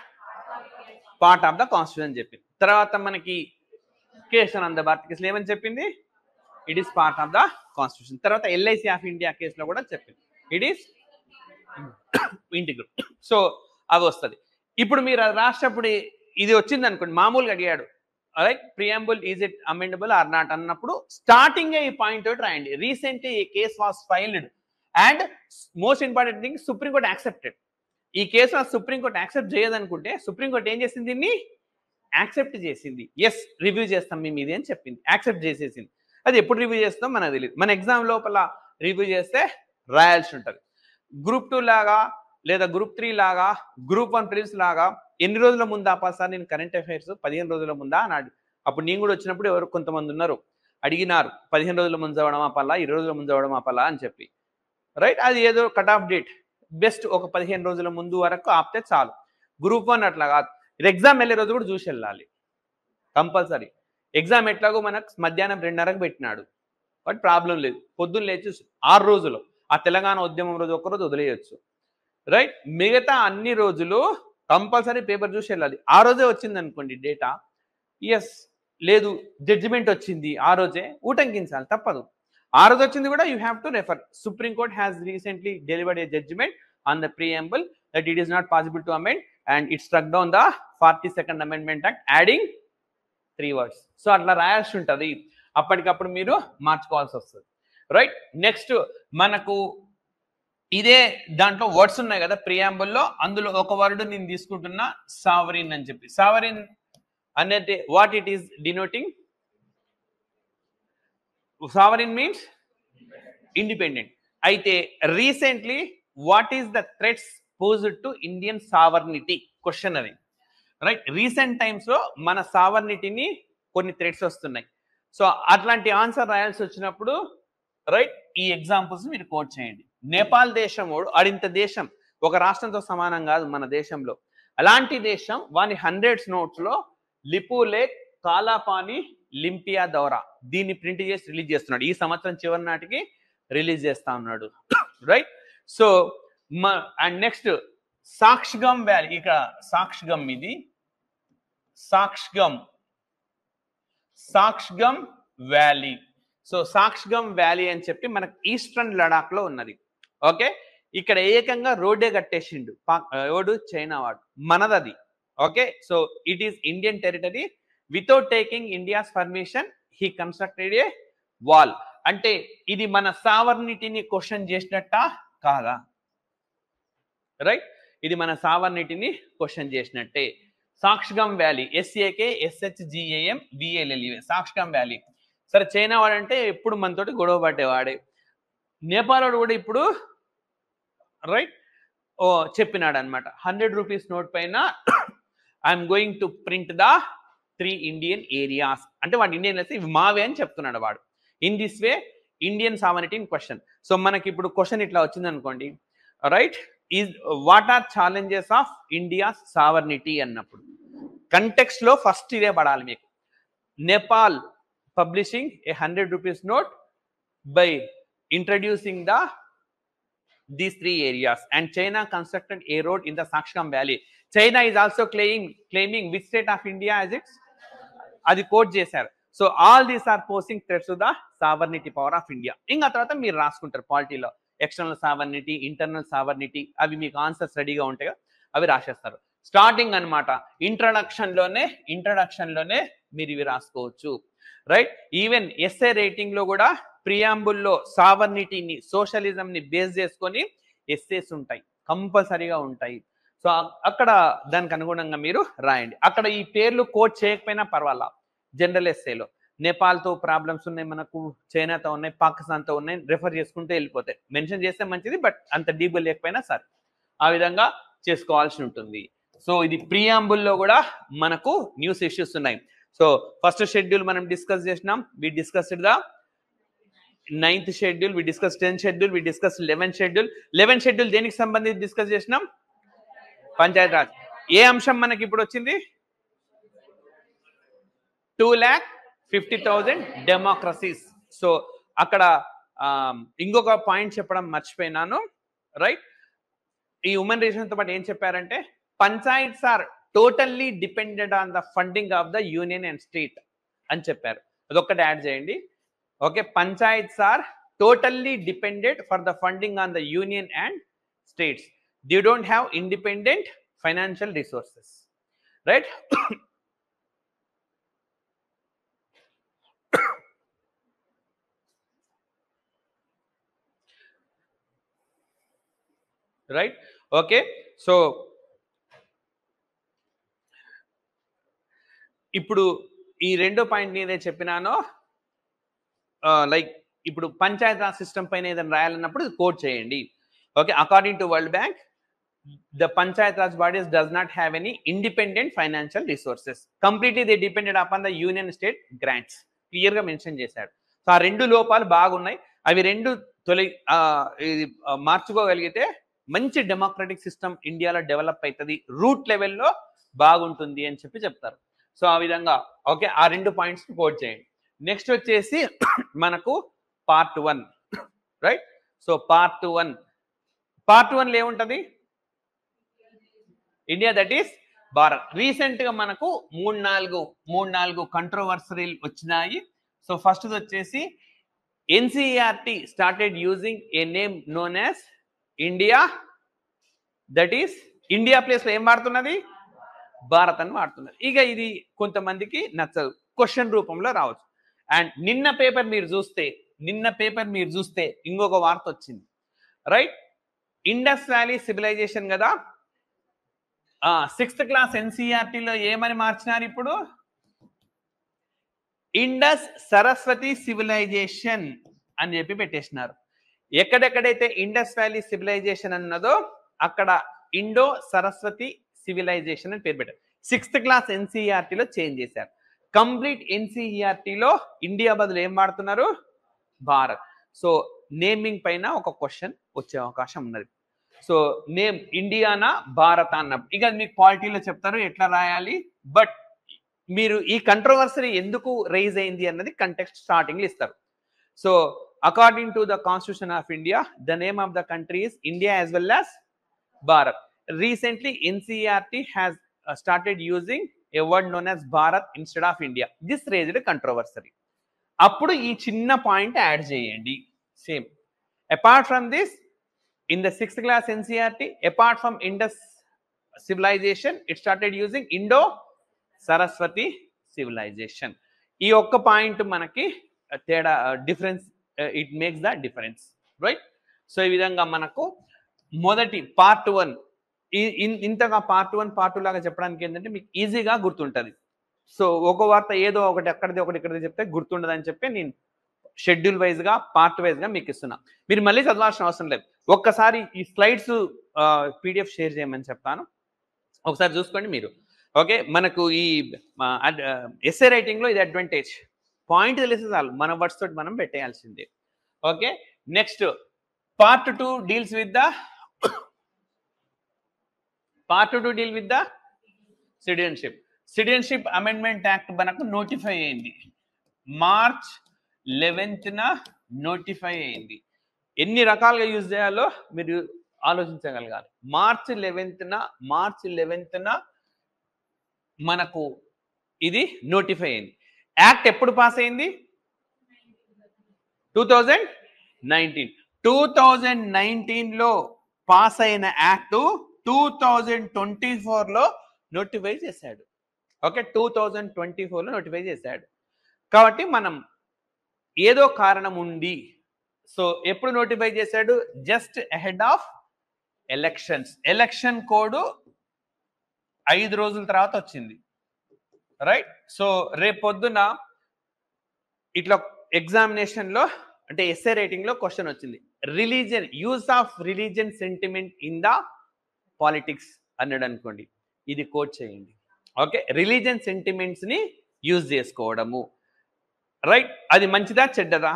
part of the constitution చెప్పింది. తర్వాత మనకి కేశవానంద భారతి కేసులో ఏమని చెప్పింది? It is part of the constitution. తర్వాత ఎల్ఐసి ఆఫ్ ఇండియా కేసులో కూడా చెప్పింది ఇట్ ఈస్ ఇంటిగ్రల్. సో అవి వస్తుంది. ఇప్పుడు మీరు అది రాసినప్పుడు ఇది వచ్చింది అనుకోండి, మామూలుగా అడిగాడు right, preamble is it amendable or not అన్నప్పుడు స్టార్టింగ్ ఈ పాయింట్ అవుట్ రాయండి. రీసెంట్లీ ఈ case was filed and most important thing supreme court accepted. ఈ కేసు సుప్రీంకోర్టు యాక్సెప్ట్ చేయదనుకుంటే సుప్రీంకోర్టు ఏం చేసింది? దీన్ని యాక్సెప్ట్ చేసింది. ఎస్ రివ్యూ చేస్తాం మేము ఇది అని చెప్పింది, యాక్సెప్ట్ చేసేసింది. అది ఎప్పుడు రివ్యూ చేస్తాం మనకు తెలియదు. మన ఎగ్జామ్ లోపల రివ్యూ చేస్తే రాయాల్సి ఉంటుంది. గ్రూప్ 2 లాగా లేదా గ్రూప్ 3 లాగా గ్రూప్ 1 ప్రిలిమ్స్ లాగా ఎన్ని రోజుల ముందు ఆపాలి సార్ నేను కరెంట్ అఫైర్స్ 15 రోజుల ముందా అన్నాడు. అప్పుడు నేను కూడా వచ్చినప్పుడు ఎవరు కొంతమంది ఉన్నారు అడిగినారు 15 రోజుల ముందు చదవడం ఆపాలా 20 రోజుల ముందు చదవడం ఆపాలా అని చెప్పి. రైట్, అది ఏదో కట్ ఆఫ్ డేట్ బెస్ట్ ఒక 15 రోజుల ముందు వరకు ఆపితే చాలు. గ్రూప్ 1 అట్లా కాదు, ఎగ్జామ్ వెళ్ళే రోజు కూడా చూసి వెళ్ళాలి కంపల్సరీ. ఎగ్జామ్ ఎట్లాగో మనకు మధ్యాహ్నం 2:30కు పెట్టినాడు, బట్ ప్రాబ్లం లేదు. పొద్దున్న లేచి 6 రోజులు ఆ తెలంగాణ ఉద్యమం రోజు ఒక్కరోజు వదిలేయచ్చు. రైట్, మిగతా అన్ని రోజులు కంపల్సరీ పేపర్ చూసి వెళ్ళాలి. ఆ రోజే వచ్చింది అనుకోండి డేటా, ఎస్, లేదు జడ్జిమెంట్ వచ్చింది ఆ రోజే ఊటంకించాలి, తప్పదు. ఆ రోజు వచ్చింది కూడా you have to refer. Supreme Court has recently delivered a judgement on the preamble that it is not possible to amend and it struck down the 42nd amendment act adding 3 words. సో అట్లా రాయాల్సి ఉంటుంది, అప్పటికప్పుడు మీరు మార్చుకోవాల్సి వస్తుంది. Right, next మనకు ఇదే దాంట్లో వర్డ్స్ ఉన్నాయి కదా ప్రియాంబుల్లో, అందులో ఒక వర్డ్ నేను తీసుకుంటున్నా సావరిన్ అని చెప్పి. సావరిన్ అనేది what it is denoting? Sovereign means independent. అయితే recently what is the threats posed to Indian sovereignty question అది. రైట్, రీసెంట్ టైమ్స్ లో మన సావర్నిటీని కొన్ని థ్రెట్స్ వస్తున్నాయి. సో అట్లాంటి ఆన్సర్ రాయాల్సి వచ్చినప్పుడు రైట్ ఈ ఎగ్జాంపుల్స్ మీరు కోట్ చేయండి. నేపాల్ దేశం అడింత దేశం ఒక రాష్ట్రంతో సమానం కాదు మన దేశంలో. అలాంటి దేశం వాని 100s నోట్స్ లో లిపులేక్ కాలాపాని లింపియా దౌరా దీన్ని ప్రింట్ చేసి రిలీజ్ చేస్తున్నాడు. ఈ సంవత్సరం చివరి నాటికి రిలీజ్ చేస్తా ఉన్నాడు. Right, so and next Shaksgam valley. ఇక సాక్షగమ్, ఇది Shaksgam valley. So Shaksgam valley అని చెప్పి మనకు ఈస్టర్న్ లడాక్ లో ఉన్నది. ఓకే, ఇక్కడ ఏకంగా రోడ్డే కట్టేసిండు ఎవడు? చైనా వాడు. మనదది. Okay, so it is Indian territory. Without taking India's permission he constructed a wall. అంటే ఇది మన సావర్నిటీని క్వశ్చన్ చేసినట్ట కాదా? రైట్, ఇది మన సావర్నిటీని క్వశ్చన్ చేసినట్టే. సాక్షగమ్ వ్యాలీ, SAKSHGAMVALLE, సాక్షగమ్ వ్యాలీ. సరే, చైనా వాడంటే ఎప్పుడు మనతోటి గొడవ పడ్డేవాడే. నేపాల్ వాడు కూడా ఇప్పుడు రైట్ చెప్పినాడు అనమాట, 100 రూపీస్ నోట్ పైన I'm going to print the 3 Indian areas. అంటే వాడు ఇండియన్ అయితే ఇవి మావే అని చెప్తున్నాడు వాడు. In this way Indian sovereignty in question. So మనకి ఇప్పుడు క్వశ్చన్ ఇట్లా వచ్చింది అనుకోండి, right, is what are challenges of India's sovereignty అన్నప్పుడు కంటెక్స్ట్ లో ఫస్ట్ ఇదే పడాలి మీకు. Nepal publishing a 100 rupees note by introducing these 3 areas, and China constructed a road in the Sakshgam Valley. China is also claiming which state of India as its adi quote chesaru. So all these are posing threats to the sovereignty power of India. Inga tarvata meer raskuntaru polity lo external sovereignty, internal sovereignty, avi meeku answers ready ga untayi, avi రాసేస్తారు. Starting అన్నమాట, introduction లోనే మీరు ఇవి రాసుకోవచ్చు. Right, even SA rating లో కూడా ప్రియాంబుల్లో సావర్నిటీని, socialism ని base చేసుకొని ఎస్ఏస్ ఉంటాయి, కంపల్సరీగా ఉంటాయి. సో అక్కడ దానికి అనుగుణంగా మీరు రాయండి. అక్కడ ఈ పేర్లు కోట్ చేయకపోయినా పర్వాలా. జనరల్ ఎస్ఏలో నేపాల్తో ప్రాబ్లమ్స్ ఉన్నాయి, మనకు చైనాతో ఉన్నాయి, పాకిస్తాన్తో ఉన్నాయి, రెఫర్ చేసుకుంటూ వెళ్ళిపోతాయి. మెన్షన్ చేస్తే మంచిది, బట్ అంత డీప్ లేకపోయినా సరే ఆ విధంగా చేసుకోవాల్సి ఉంటుంది. సో ఇది ప్రియాంబుల్లో కూడా మనకు న్యూస్ ఇష్యూస్ ఉన్నాయి. సో ఫస్ట్ షెడ్యూల్ మనం డిస్కస్ చేసినాం. We discussed the 9th schedule, we discuss 10th schedule, we discuss 11th schedule. 11th schedule దేనికి సంబంధించి డిస్కస్ చేసినాం? పంచాయత్ రాజ్. ఏ అంశం మనకి ఇప్పుడు వచ్చింది? 2,50,000 డెమోక్రసీస్. సో అక్కడ ఇంకొక పాయింట్ చెప్పడం మర్చిపోయినాను. రైట్, ఈ ఉమెన్ రిజర్వేషన్తో పాటు ఏం చెప్పారంటే panchayats are totally dependent on the funding of the union and state అని చెప్పారు. అదొక్కటి యాడ్ చేయండి. Okay, panchayats are totally dependent for the funding on the union and states. They don't have independent financial resources. Right, right, okay. So ఇప్పుడు ఈ రెండో point నేనే చెప్పినానో, like ఇప్పుడు Panchayat Raj system పైన ఏదైనా రాయాలన్నప్పుడు కోట్ చేయండి. Okay, according to world bank the Panchayat Raj bodies does not have any independent financial resources. Completely they depended upon the union state grants. Clear గా mention చేశాడు. సో ఆ రెండు లోపాలు బాగున్నాయి. అవి రెండు మార్చుకోగలిగితే మంచి డెమోక్రటిక్ సిస్టమ్ ఇండియాలో డెవలప్ అవుతుంది, రూట్ లెవెల్లో బాగుంటుంది అని చెప్తారు. సో ఆ విధంగా ఓకే, ఆ రెండు పాయింట్స్ కోట్ చేయండి. నెక్స్ట్ వచ్చేసి మనకు పార్ట్ 1, రైట్? సో పార్ట్ 1 ఏముంటది? India that is Bharat. Recent గా మనకు మూడు నాలుగు కంట్రోవర్సరీలు వచ్చినాయి. సో ఫస్ట్ వచ్చేసి NCERT started using a name known as India, that is India place లో ఏం వాడుతున్నది? భారత్ అని వాడుతున్నది. ఇక ఇది కొంతమందికి నచ్చదు, క్వశ్చన్ రూపంలో రావచ్చు. అండ్ నిన్న పేపర్ మీరు చూస్తే ఇంకొక వార్త వచ్చింది, రైట్? ఇండస్ వ్యాలీ సివిలైజేషన్ కదా, 6th క్లాస్ ఎన్సీఆర్టీలో ఏమని మార్చినారు ఇప్పుడు? ఇండస్ సరస్వతి సివిలైజేషన్ అని చెప్పి పెట్టేసినారు. ఎక్కడెక్కడైతే ఇండస్ వ్యాలీ సివిలైజేషన్ అన్నదో అక్కడ ఇండో సరస్వతి సివిలైజేషన్ అని పేరు పెట్టారు. 6th క్లాస్ ఎన్సీఆర్టీలో చేంజ్ చేశారు. కంప్లీట్ ఎన్సీఆర్టీలో ఇండియా బదులు ఏం వాడుతున్నారు? భారత్. సో నేమింగ్ పైన ఒక క్వశ్చన్ వచ్చే అవకాశం ఉన్నది. సో నేమ్ ఇండియానా భారత్ అన్నప్పుడు ఇక మీకు పాలిటీలో చెప్తారు ఎట్లా రాయాలి. బట్ మీరు ఈ కంట్రోవర్సరీ ఎందుకు రైజ్ అయింది అన్నది కంటెక్స్ట్ స్టార్టింగ్ ఇస్తారు. So according to the constitution of India the name of the country is India as well as Bharat. Recently NCERT has started using a word known as Bharat instead of India. This raised a controversy. అప్పుడు ఈ చిన్న point add చేయండి. Same apart from this, in the 6th class NCERT, apart from Indus civilization it started using Indo Saraswati civilization. ఈ ఒక్క point మనకి తేడా, difference, it makes the difference, right? So ఈ విధంగా మనకు మొదటి పార్ట్ 1 ఇంతగా పార్ట్ 1 పార్ట్ 2 లాగా చెప్పడానికి ఏంటంటే మీకు ఈజీగా గుర్తుంటుంది. సో ఒక వార్త ఏదో ఒకటి అక్కడిది ఒకటి ఇక్కడిది చెప్తే గుర్తుండదు అని చెప్పి నేను షెడ్యూల్ వైజ్గా పార్ట్ వైజ్గా మీకు ఇస్తున్నా. మీరు మళ్ళీ చదవాల్సిన అవసరం లేదు. ఒక్కసారి ఈ స్లైడ్స్ పీడిఎఫ్ షేర్ చేయమని చెప్తాను, ఒకసారి చూసుకోండి మీరు. ఓకే, మనకు ఈ ఎస్ఏ రైటింగ్లో ఇది అడ్వాంటేజ్. పాయింట్ తెలిస్తే చాలు, మన వర్డ్స్ తోటి మనం పెట్టేయాల్సిందే. Okay, next part 2 deals with the citizenship amendment act మనకు నోటిఫై అయింది. మార్చ్ 11th నోటిఫై అయింది. ఎన్ని రకాలుగా యూజ్ చేయాలో మీరు ఆలోచించగలగాలి. మార్చ్ 11th మనకు ఇది నోటిఫై అయింది. యాక్ట్ ఎప్పుడు పాస్ అయింది? 2019లో పాస్ అయిన యాక్ట్ 2024లో నోటిఫై చేశాడు. ఓకే, 2024లో నోటిఫై చేశాడు. కాబట్టి మనం ఏదో కారణం ఉంది. సో ఎప్పుడు నోటిఫై చేశాడు? Just ahead of elections. Election code 5 రోజుల తర్వాత వచ్చింది, రైట్? సో రేపొద్దున ఇట్లా ఎగ్జామినేషన్లో అంటే ఎస్ఏ రైటింగ్లో క్వశ్చన్ వచ్చింది, religion, use of religion sentiment in the politics అన్నాడు అనుకోండి, ఇది కోట్ చేయండి. ఓకే, రిలీజియన్ సెంటిమెంట్స్ ని యూజ్ చేసుకోవడము, రైట్? అది మంచిదా చెడ్డదా?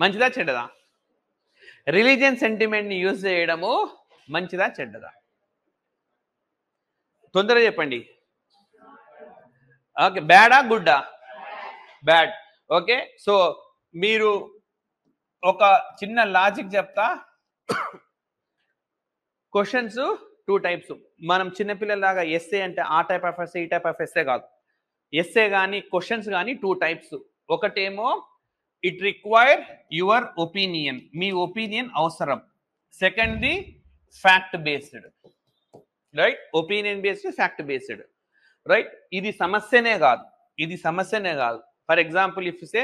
మంచిదా చెడ్డదా? రిలీజియన్ సెంటిమెంట్ ని యూజ్ చేయడము మంచిదా చెడ్డదా? తొందరగా చెప్పండి. ఓకే, బ్యాడా గుడ్డా? బ్యాడ్. ఓకే, సో మీరు ఒక చిన్న లాజిక్ చెప్తా. Questions 2 types. మనం చిన్నపిల్లలాగా ఎస్ఏ అంటే ఆ టైప్ ఆఫ్ ఎస్ఏ, ఈ టైప్ ఆఫ్ ఎస్ఏ కాదు. ఎస్ఏ కానీ క్వశ్చన్స్ కానీ 2 టైప్స్. ఒకటేమో ఇట్ రిక్వైర్ యువర్ ఒపీనియన్, మీ ఒపీనియన్ అవసరం. సెకండ్ది fact based, right? Opinion based, fact based, right? ఇది సమస్యనే కాదు. For example if say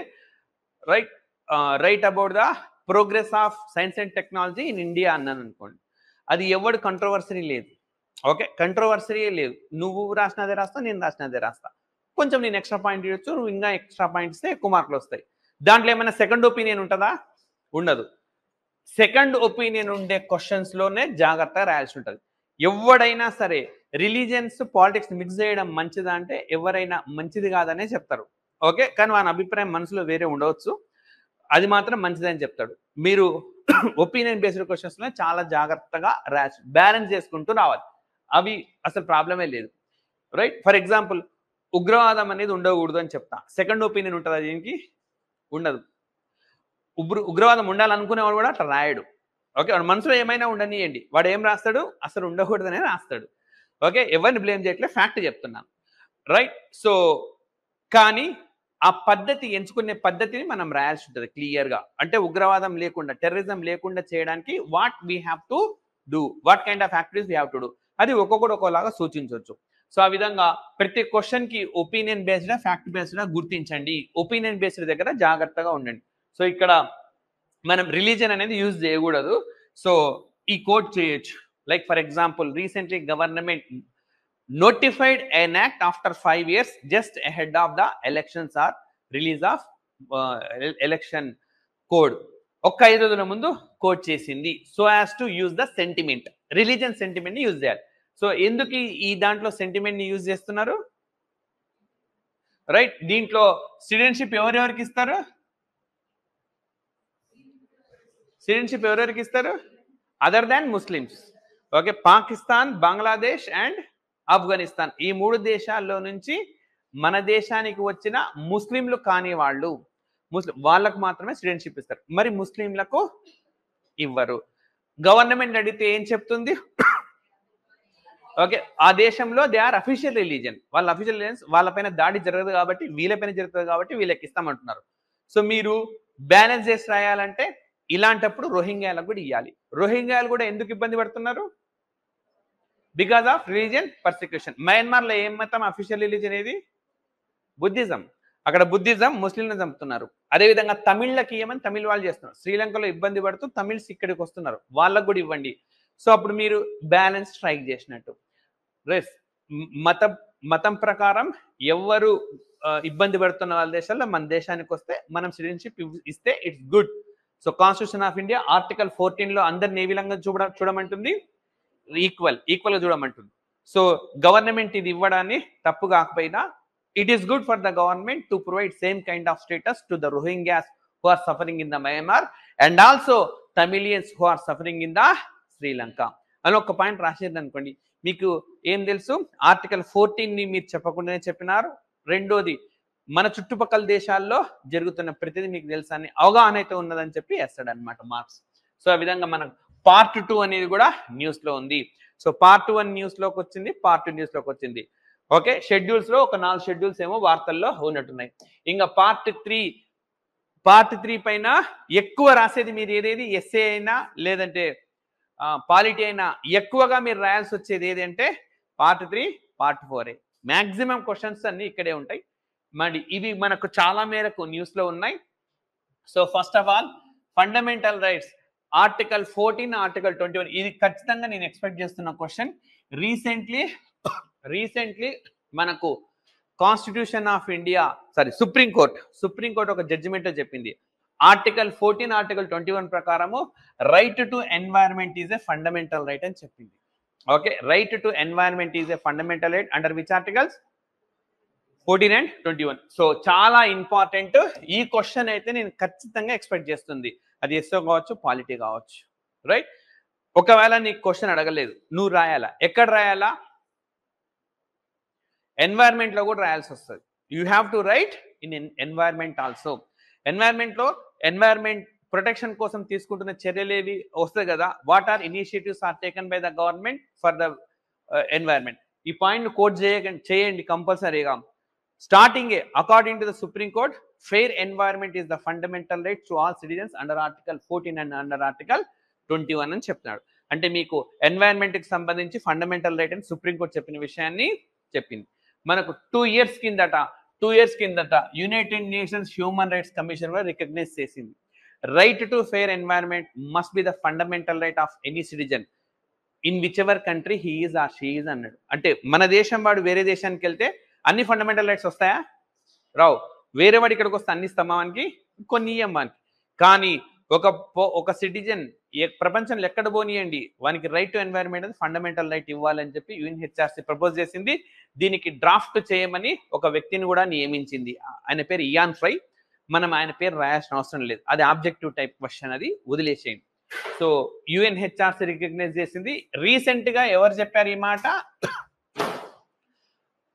write about the progress of science and technology in India అన్నాను అనుకోండి, అది ఎవడు కంట్రోవర్సరీ లేదు. ఓకే, కంట్రోవర్సరీ లేదు. నువ్వు రాసినదే రాస్తా, నేను రాసినదే రాస్తా. కొంచెం నేను ఎక్స్ట్రా పాయింట్ ఇవ్వచ్చు, నువ్వు ఇంకా ఎక్స్ట్రా పాయింట్ ఇస్తే ఎక్కువ మార్కులు వస్తాయి. దాంట్లో ఏమైనా సెకండ్ ఒపీనియన్ ఉంటుందా? ఉండదు. సెకండ్ ఒపీనియన్ ఉండే క్వశ్చన్స్ లోనే జాగ్రత్తగా రాయాల్సి ఉంటుంది. ఎవడైనా సరే రిలీజియన్స్ పాలిటిక్స్ మిక్స్ చేయడం మంచిదా అంటే ఎవరైనా మంచిది కాదనే చెప్తారు. ఓకే, కానీ వాని అభిప్రాయం మనసులో వేరే ఉండవచ్చు, అది మాత్రం మంచిదని చెప్తాడు. మీరు ఒపీనియన్ బేస్డ్ క్వశ్చన్స్ లో చాలా జాగ్రత్తగా బ్యాలెన్స్ చేసుకుంటూ రావాలి. అవి అసలు ప్రాబ్లమే లేదు. రైట్, ఫర్ ఎగ్జాంపుల్ ఉగ్రవాదం అనేది ఉండకూడదు అని చెప్తా, సెకండ్ ఒపీనియన్ ఉంటుందా? దీనికి ఉండదు. ఉగ్రవాదం ఉండాలనుకునేవాడు కూడా అట్లా రాయడు. ఓకే, వాడు మనసులో ఏమైనా ఉండనియండి, వాడు ఏం రాస్తాడు? అసలు ఉండకూడదనే రాస్తాడు. ఓకే, ఎవరిని బ్లేమ్ చేయట్లేదు, ఫ్యాక్ట్ చెప్తున్నాను. రైట్, సో కానీ ఆ పద్ధతి ఎంచుకునే పద్ధతిని మనం రాయాల్సి ఉంటుంది క్లియర్గా. అంటే ఉగ్రవాదం లేకుండా, టెర్రరిజం లేకుండా చేయడానికి what we have to do, what kind of activities we have to do, అది ఒక్కొక్కటి ఒక్కోలాగా సూచించవచ్చు. సో ఆ విధంగా ప్రతి క్వశ్చన్ కి ఒపీనియన్ బేస్డ్ ఫ్యాక్ట్ బేస్డ్ గుర్తించండి. ఒపీనియన్ బేస్డ్ దగ్గర జాగ్రత్తగా ఉండండి. సో ఇక్కడ మనం రిలీజన్ అనేది యూజ్ చేయకూడదు. సో ఈ కోట్ చేయొచ్చు. Like for example, recently government notified an act after 5 years just ahead of the elections or release of election code. ఒక్క 5 రోజుల ముందు కోడ్ చేసింది. So as to use the sentiment, religion sentiment ని use చేయాలి. So ఎందుకు ఈ దాంట్లో sentiment ని యూజ్ చేస్తున్నారు? రైట్, దీంట్లో సిటిజన్షిప్ ఎవరెవరికి ఇస్తారు? సిటిజన్షిప్ ఎవరెవరికి ఇస్తారు? Other than Muslims. Okay, Pakistan, Bangladesh and Afghanistan, ఈ 3 దేశాల్లో నుంచి మన దేశానికి వచ్చిన ముస్లింలు కాని వాళ్ళు, వాళ్ళకు మాత్రమే సిటిజన్షిప్ ఇస్తారు. మరి ముస్లింలకు ఇవ్వరు. గవర్నమెంట్ అడిగితే ఏం చెప్తుంది? ఓకే, ఆ దేశంలో దే ఆర్ అఫీషియల్ రిలీజియన్, వాళ్ళ అఫీషియల్ రిలీజియన్స్, వాళ్ళపైన దాడి జరగదు కాబట్టి, వీళ్ళపైన జరుగుతుంది కాబట్టి వీళ్ళకి ఇస్తామంటున్నారు. సో మీరు బ్యాలెన్స్ చేసి రాయాలంటే ఇలాంటప్పుడు రోహింగ్యాలకు కూడా ఇవ్వాలి. రోహింగ్యాలు కూడా ఎందుకు ఇబ్బంది పడుతున్నారు? Because of religion persecution. Myanmar లో ఏం మతం అఫీషియల్ రిలీజియన్ ఏది? బుద్ధిజం. అక్కడ బుద్ధిజం ముస్లింలను చంపుతున్నారు. అదేవిధంగా తమిళ్లకి ఏమని తమిళ్ వాళ్ళు చేస్తున్నారు. శ్రీలంకలో ఇబ్బంది పడుతూ తమిళ్స్ ఇక్కడికి వస్తున్నారు, వాళ్ళకు కూడా ఇవ్వండి. సో అప్పుడు మీరు బ్యాలెన్స్ స్ట్రైక్ చేసినట్టు. మతం ప్రకారం ఎవరు ఇబ్బంది పడుతున్న వాళ్ళ దేశాల్లో మన దేశానికి వస్తే మనం సిటిజన్షిప్ ఇస్తే it's good. So constitution of India article 14 లో అందరిని ఏ విధంగా చూడమంటుంది? ఈక్వల్ గా చూడమంటుంది. సో గవర్నమెంట్ ఇది ఇవ్వడాన్ని తప్పు కాకపోయినా, it is good for the government to provide same kind of status to the Rohingyas who are suffering in the Myanmar and also Tamilians who are suffering in the Sri Lanka. అని ఒక point రాసేది అనుకోండి, మీకు ఏం తెలుసు? Article 14 ని మీరు చెప్పకుండానే చెప్పినారు. రెండోది, మన చుట్టుపక్కల దేశాల్లో జరుగుతున్న ప్రతిదీ మీకు తెలుసా అని అవగాహన అయితే ఉన్నదని చెప్పి వేస్తాడు అనమాట మార్క్స్. సో ఆ విధంగా మనకు పార్ట్ 2 అనేది కూడా న్యూస్ లో ఉంది. సో పార్ట్ 1 న్యూస్ లోకి వచ్చింది, పార్ట్ 2 న్యూస్ లోకి వచ్చింది. ఓకే, షెడ్యూల్స్ లో ఒక 4 షెడ్యూల్స్ ఏమో వార్తల్లో ఉన్నట్టున్నాయి. ఇంకా పార్ట్ 3 పైన ఎక్కువ రాసేది మీరు ఏదేది, ఎస్ఏ అయినా లేదంటే పాలిటీ అయినా ఎక్కువగా మీరు రాయాల్సి వచ్చేది ఏది అంటే పార్ట్ 3, పార్ట్ 4. మ్యాక్సిమం క్వశ్చన్స్ అన్ని ఇక్కడే ఉంటాయి. మరి ఇవి మనకు చాలా మేరకు న్యూస్ లో ఉన్నాయి. So first of all fundamental rights article 14, article 21, ఇది ఖచ్చితంగా నేను ఎక్స్పెక్ట్ చేస్తున్న క్వశ్చన్. రీసెంట్లీ మనకు కాన్స్టిట్యూషన్ ఆఫ్ ఇండియా, సుప్రీంకోర్టు ఒక జడ్జిమెంట్ చెప్పింది, ఆర్టికల్ 14, ఆర్టికల్ 21 ప్రకారము right to environment is a fundamental right అని చెప్పింది. Okay, right to environment is a fundamental right under which articles 14 and 21. So చాలా ఇంపార్టెంట్ ఈ question అయితే నేను ఖచ్చితంగా ఎక్స్పెక్ట్ చేస్తుంది. అది ఎస్ఓ కావచ్చు, పాలిటీ కావచ్చు. రైట్, ఒకవేళ నీకు క్వశ్చన్ అడగలేదు, నువ్వు రాయాలా? ఎక్కడ రాయాలా? ఎన్వైరన్మెంట్ లో కూడా రాయాల్సి వస్తుంది. You have to write in environment also. Environment protection కోసం తీసుకుంటున్న చర్యలు ఏవి వస్తాయి కదా, what are initiatives are taken by the government for the environment. ఈ పాయింట్ కోట్ చేయండి కంపల్సరీగా. Starting according to the Supreme Court, fair environment is the fundamental right to all citizens under article 14 and under article 21 అని చెప్తున్నాడు. అంటే మీకు environment కి సంబంధించి fundamental right అని సుప్రీం కోర్ట్ చెప్పిన విషయాన్ని చెప్పింది. మనకు 2 years కిందట United nations human rights commission కూడా రికగ్నైజ్ చేసింది. Right to fair environment must be the fundamental right of any citizen in which ever country he is or she is అన్నాడు. అంటే మన దేశం వాడు వేరే దేశానికి వెళ్తే అన్ని ఫండమెంటల్ రైట్స్ వస్తాయా? రావు. వేరే వాడు ఇక్కడికి వస్తే అన్ని ఇస్తామానికి, కొన్ని ఇయ్యమ్మానికి. కానీ ఒక సిటిజన్ ప్రపంచంలో ఎక్కడ పోనీయండి వానికి రైట్ టు ఎన్వైరన్మెంట్ అనేది ఫండమెంటల్ రైట్ ఇవ్వాలని చెప్పి యుఎన్హెచ్ఆర్సీ ప్రపోజ్ చేసింది. దీనికి డ్రాఫ్ట్ చేయమని ఒక వ్యక్తిని కూడా నియమించింది. ఆయన పేరు ఇయాన్ ఫ్రై. మనం ఆయన పేరు రాయాల్సిన అవసరం లేదు, అది ఆబ్జెక్టివ్ టైప్ క్వశ్చన్, అది వదిలేసేయండి. సో యుఎన్హెచ్ఆర్సీ రికగ్నైజ్ చేసింది. రీసెంట్ గా ఎవరు చెప్పారు ఈ మాట?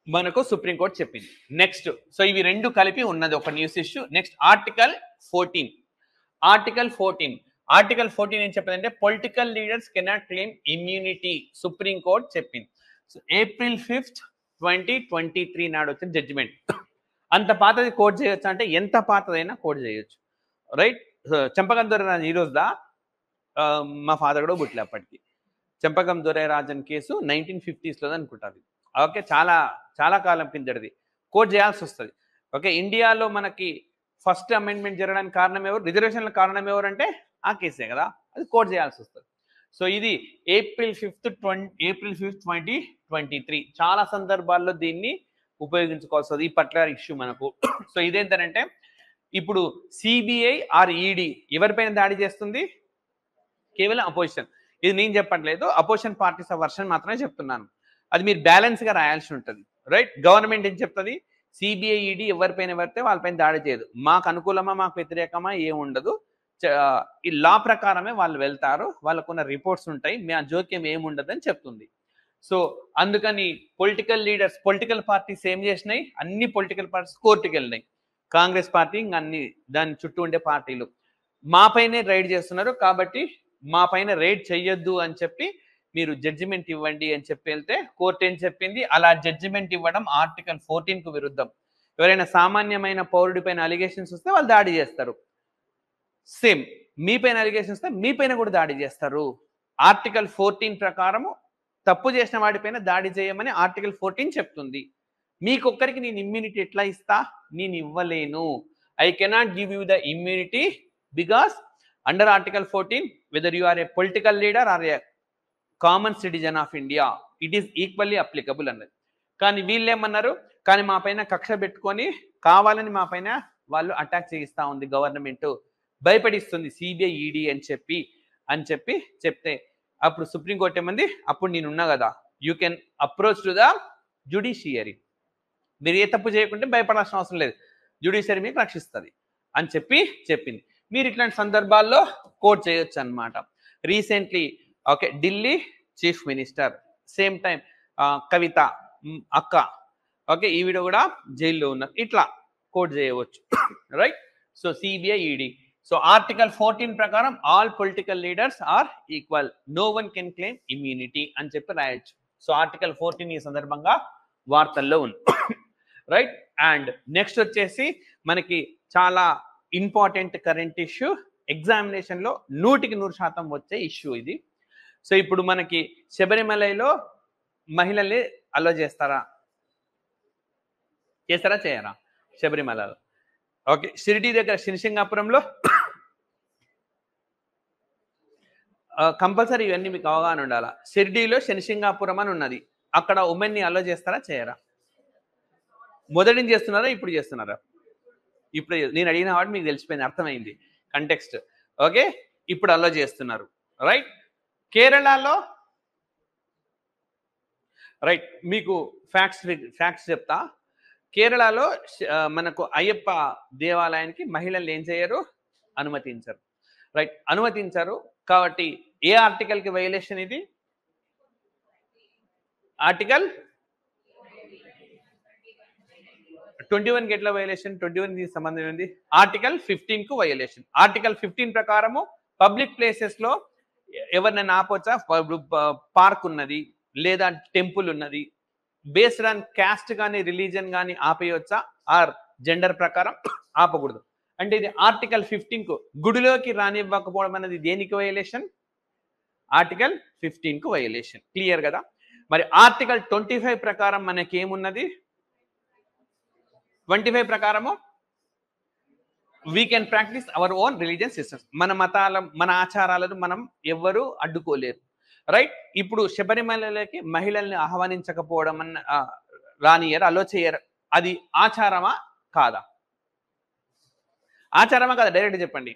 మనకు సుప్రీంకోర్టు చెప్పింది. నెక్స్ట్, సో ఇవి రెండు కలిపి ఉన్నది ఒక news issue. Next article 14. Article 14 ఏం చెప్పిందంటే political leaders cannot claim immunity, Supreme Court చెప్పింది. సో April 5th, 2023 నాడు వచ్చిన జడ్జిమెంట్. అంత పాతది కోర్టు చేయొచ్చు అంటే ఎంత పాతదైనా కోర్టు చేయొచ్చు, రైట్? చంపకం దొరరాజన్ ఈ రోజుదా, మా ఫాదర్ కూడా పుట్టలే అప్పటికి. చంపకం దొరరాజన్ కేసు 1950s లో అనుకుంటుంది. ఓకే, చాలా చాలా కాలం కిందటిది. కోర్టు చేయాల్సి వస్తుంది. ఓకే, ఇండియాలో మనకి ఫస్ట్ అమెండ్మెంట్ జరగడానికి కారణం ఎవరు? రిజర్వేషన్ల కారణం ఎవరు అంటే ఆ కేసే కదా, అది కోర్టు చేయాల్సి వస్తుంది. సో ఇది April 5th, 2023. చాలా సందర్భాల్లో దీన్ని ఉపయోగించుకోవాల్సి వస్తుంది, ఈ పర్టికులర్ ఇష్యూ మనకు. సో ఇదేంటంటే ఇప్పుడు సిబిఐ ఆర్ ఈడీ ఎవరిపైన దాడి చేస్తుంది? కేవలం అపోజిషన్. ఇది నేను చెప్పట్లేదు, అపోజిషన్ పార్టీస్ వర్షన్ మాత్రమే చెప్తున్నాను. అది మీరు బ్యాలెన్స్ గా రాయాల్సి ఉంటుంది, రైట్? గవర్నమెంట్ ఏం చెప్తుంది? సిబిఐ ఈడీ ఎవరిపైన పడితే వాళ్ళపైన దాడి చేయదు, మాకు అనుకూలమా మాకు వ్యతిరేకమా ఏముండదు, ఈ లా ప్రకారమే వాళ్ళు వెళ్తారు, వాళ్ళకున్న రిపోర్ట్స్ ఉంటాయి, మా జోక్యం ఏముండదు అని చెప్తుంది. సో అందుకని పొలిటికల్ లీడర్స్, పొలిటికల్ పార్టీస్ ఏం చేసినాయి? అన్ని పొలిటికల్ పార్టీస్ కోర్టుకి వెళ్ళినాయి. కాంగ్రెస్ పార్టీ ఇంకా అన్ని దాని చుట్టూ ఉండే పార్టీలు మా పైనే రైడ్ చేస్తున్నారు, కాబట్టి మా పైన రైడ్ చెయ్యొద్దు అని చెప్పి మీరు జడ్జిమెంట్ ఇవ్వండి అని చెప్పి వెళ్తే కోర్టు ఏం చెప్పింది? అలా జడ్జిమెంట్ ఇవ్వడం ఆర్టికల్ 14 కు విరుద్ధం. ఎవరైనా సామాన్యమైన పౌరుడి పైన అలిగేషన్స్ వస్తే వాళ్ళు దాడి చేస్తారు. సేమ్ మీ పైన అలిగేషన్స్ వస్తే మీ పైన కూడా దాడి చేస్తారు. ఆర్టికల్ 14 ప్రకారము తప్పు చేసిన వాడిపైన దాడి చేయమని ఆర్టికల్ 14 చెప్తుంది. మీకొక్కరికి నేను ఇమ్యూనిటీ ఎట్లా ఇస్తా? నేను ఇవ్వలేను. I cannot give you the immunity because under article 14 whether you are a political leader or a common citizen of India it is equally applicable అన్నది. కానీ వీళ్ళు ఏమన్నారు? కానీ మా పైన కక్ష పెట్టుకొని కావాలని మా పైన వాళ్ళు అటాక్ చేయిస్తా ఉంది, గవర్నమెంట్ భయపడిస్తుంది సిబిఐ ఈడీ అని చెప్పి చెప్తే అప్పుడు సుప్రీంకోర్టు ఏమంది? అప్పుడు నేనున్నా కదా, you can approach to the judiciary, మీరు ఏ తప్పు చేయకుంటే భయపడాల్సిన అవసరం లేదు, జ్యుడిషియరీ మీకు రక్షిస్తుంది అని చెప్పింది. మీరు ఇట్లాంటి సందర్భాల్లో కోర్టు చేయొచ్చు అన్నమాట. Recently okay, Delhi chief minister same time Kavitha అక్క, ఓకే, ఈవిడ కూడా జైల్లో ఉన్నారు. ఇట్లా కోర్టు చేయవచ్చు, right? So CBI ED. So article 14 ప్రకారం all political leaders are equal, no one can claim immunity అని చెప్పి రాయొచ్చు. సో ఆర్టికల్ 14 ఈ సందర్భంగా వార్తల్లో ఉంది, రైట్? అండ్ నెక్స్ట్ వచ్చేసి మనకి చాలా ఇంపార్టెంట్ కరెంట్ ఇష్యూ, ఎగ్జామినేషన్ లో 100% వచ్చే ఇష్యూ ఇది. సో ఇప్పుడు మనకి శబరిమలలో మహిళల్ని అలో చేస్తారా చేయరా? శబరిమలలో ఓకే, షిరిడి దగ్గర శనిసింగాపురంలో కంపల్సరీ ఇవన్నీ మీకు అవగాహన ఉండాలా. షిరిడిలో శనిసింగాపురం అని ఉన్నది, అక్కడ ఉమెన్ని అలో చేస్తారా చేయరా? మొదటి చేస్తున్నారా ఇప్పుడు చేస్తున్నారా? ఇప్పుడు నేను అడిగిన వాడు మీకు తెలిసిపోయింది, అర్థమైంది కంటెక్స్ట్. ఓకే, ఇప్పుడు అలో చేస్తున్నారు, రైట్? కేరళలో రైట్, మీకు ఫ్యాక్ట్స్ చెప్తా. కేరళలో మనకు అయ్యప్ప దేవాలయానికి మహిళలు ఏం చేయరు? అనుమతించరు, రైట్? అనుమతించరు. కాబట్టి ఏ ఆర్టికల్కి వైలేషన్ ఇది? ఆర్టికల్ 21కి ఎట్లా వైలేషన్? 21కి సంబంధం ఏంది? ఆర్టికల్ 15 కు వైలేషన్. ఆర్టికల్ 15 ప్రకారము పబ్లిక్ ప్లేసెస్ లో ఎవరినైనా ఆపొచ్చా? పార్క్ ఉన్నది లేదా టెంపుల్ ఉన్నది, బేస్డ్ ఆన్ క్యాస్ట్ కానీ రిలీజన్ కానీ ఆపేయొచ్చా? ఆర్ జెండర్ ప్రకారం ఆపకూడదు. అంటే ఇది ఆర్టికల్ 15 కు. గుడిలోకి రానివ్వకపోవడం అనేది దేనికి వైలేషన్? ఆర్టికల్ 15 కు వైలేషన్. క్లియర్ కదా? మరి ఆర్టికల్ 25 ప్రకారం మనకి ఏమున్నది? 25 ప్రకారము we can practice our own religion systems, మన మన ఆచారాలను మనం ఎవ్వరూ అడ్డుకోలేరు, రైట్? ఇప్పుడు శబరిమలలోకి మహిళల్ని ఆహ్వానించకపోవడం రానియరు, అలో చేయరు, అది ఆచారమా కాదా? ఆచారమా కాదా? డైరెక్ట్ చెప్పండి.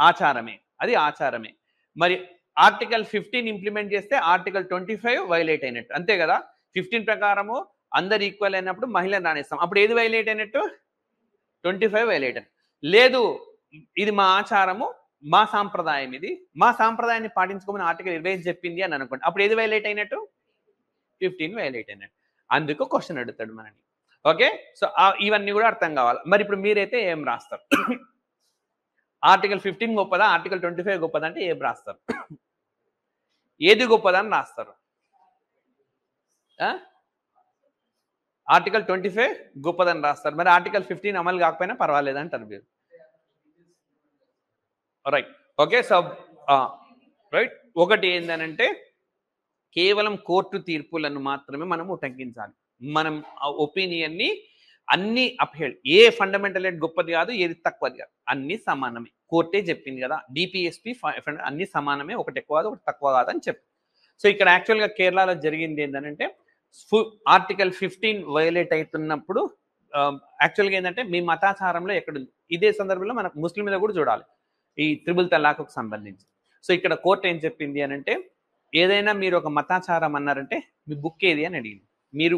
ఆచారమే, అది ఆచారమే. మరి ఆర్టికల్ 15 ఇంప్లిమెంట్ చేస్తే ఆర్టికల్ 25 వైలేట్ అయినట్టు, అంతే కదా. 15 ప్రకారము అందరు ఈక్వల్ అయినప్పుడు మహిళను రాణిస్తాం, అప్పుడు ఏది వైలేట్ అయినట్టు? 25 వైలేట్ అయినట్టు. లేదు ఇది మా ఆచారము, మా సాంప్రదాయం, ఇది మా సాంప్రదాయాన్ని పాటించుకోమని ఆర్టికల్ 25 చెప్పింది అని అనుకోండి, అప్పుడు ఏది వైలేట్ అయినట్టు? 15 వైలేట్ అయినట్టు. అందుకు క్వశ్చన్ అడుగుతాడు మనని. ఓకే, సో ఇవన్నీ కూడా అర్థం కావాలి. మరి ఇప్పుడు మీరైతే ఏం రాస్తారు? ఆర్టికల్ 15 గొప్పదా, ఆర్టికల్ 25 గొప్పదా అంటే ఏం రాస్తారు? ఏది గొప్పదని రాస్తారు? ఆర్టికల్ 25 గొప్పదని రాస్తారు. మరి ఆర్టికల్ 15 అమలు కాకపోయినా పర్వాలేదు అంటారు మీరు. Right, okay. సో రైట్, ఒకటి ఏంటంటే కేవలం కోర్టు తీర్పులను మాత్రమే మనం ఉటంకించాలి. మనం ఆ ఒపీనియన్ని అన్ని అప్హెల్డ్, ఏ ఫండమెంటల్ రైట్ గొప్పది కాదు, ఏది తక్కువది కాదు, అన్ని సమానమే. కోర్టే చెప్పింది కదా, డిపిఎస్పి అన్ని సమానమే, ఒకటి ఎక్కువ కాదు ఒకటి తక్కువ కాదు అని చెప్పి. సో ఇక్కడ యాక్చువల్గా కేరళలో జరిగింది ఏంటంటే ఆర్టికల్ 15 వైలేట్ అవుతున్నప్పుడు యాక్చువల్గా ఏంటంటే మీ మతాచారంలో ఎక్కడుంది, ఇదే సందర్భంలో మనకు ముస్లిం మీద కూడా చూడాలి ఈ త్రిబుల్ తలాక్కు సంబంధించి. సో ఇక్కడ కోర్టు ఏం చెప్పింది అని అంటే, ఏదైనా మీరు ఒక మతాచారం అన్నారంటే మీ బుక్ ఏది అని అడిగింది. మీరు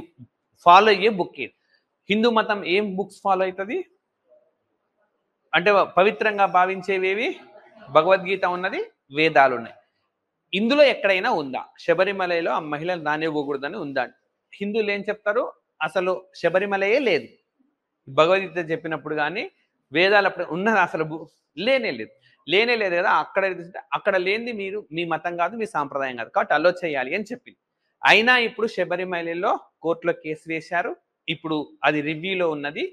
ఫాలో అయ్యే బుక్ ఏది? హిందూ మతం ఏం బుక్స్ ఫాలో అవుతుంది అంటే పవిత్రంగా భావించేవేవి? భగవద్గీత ఉన్నది, వేదాలు ఉన్నాయి. ఇందులో ఎక్కడైనా ఉందా శబరిమలలో ఆ మహిళలు రానివ్వకూడదని ఉందా? హిందువులు ఏం చెప్తారు, అసలు శబరిమలయే లేదు. భగవద్గీత చెప్పినప్పుడు కానీ వేదాలు అప్పుడు ఉన్నది అసలు లేనే లేదు కదా. అక్కడ లేనిది మీరు మీ మతం కాదు, మీ సాంప్రదాయం కాదు, కాబట్టి అలో చేయాలి అని చెప్పింది. అయినా ఇప్పుడు శబరిమలలో కోర్టులో కేసు వేశారు, ఇప్పుడు అది రివ్యూలో ఉన్నది,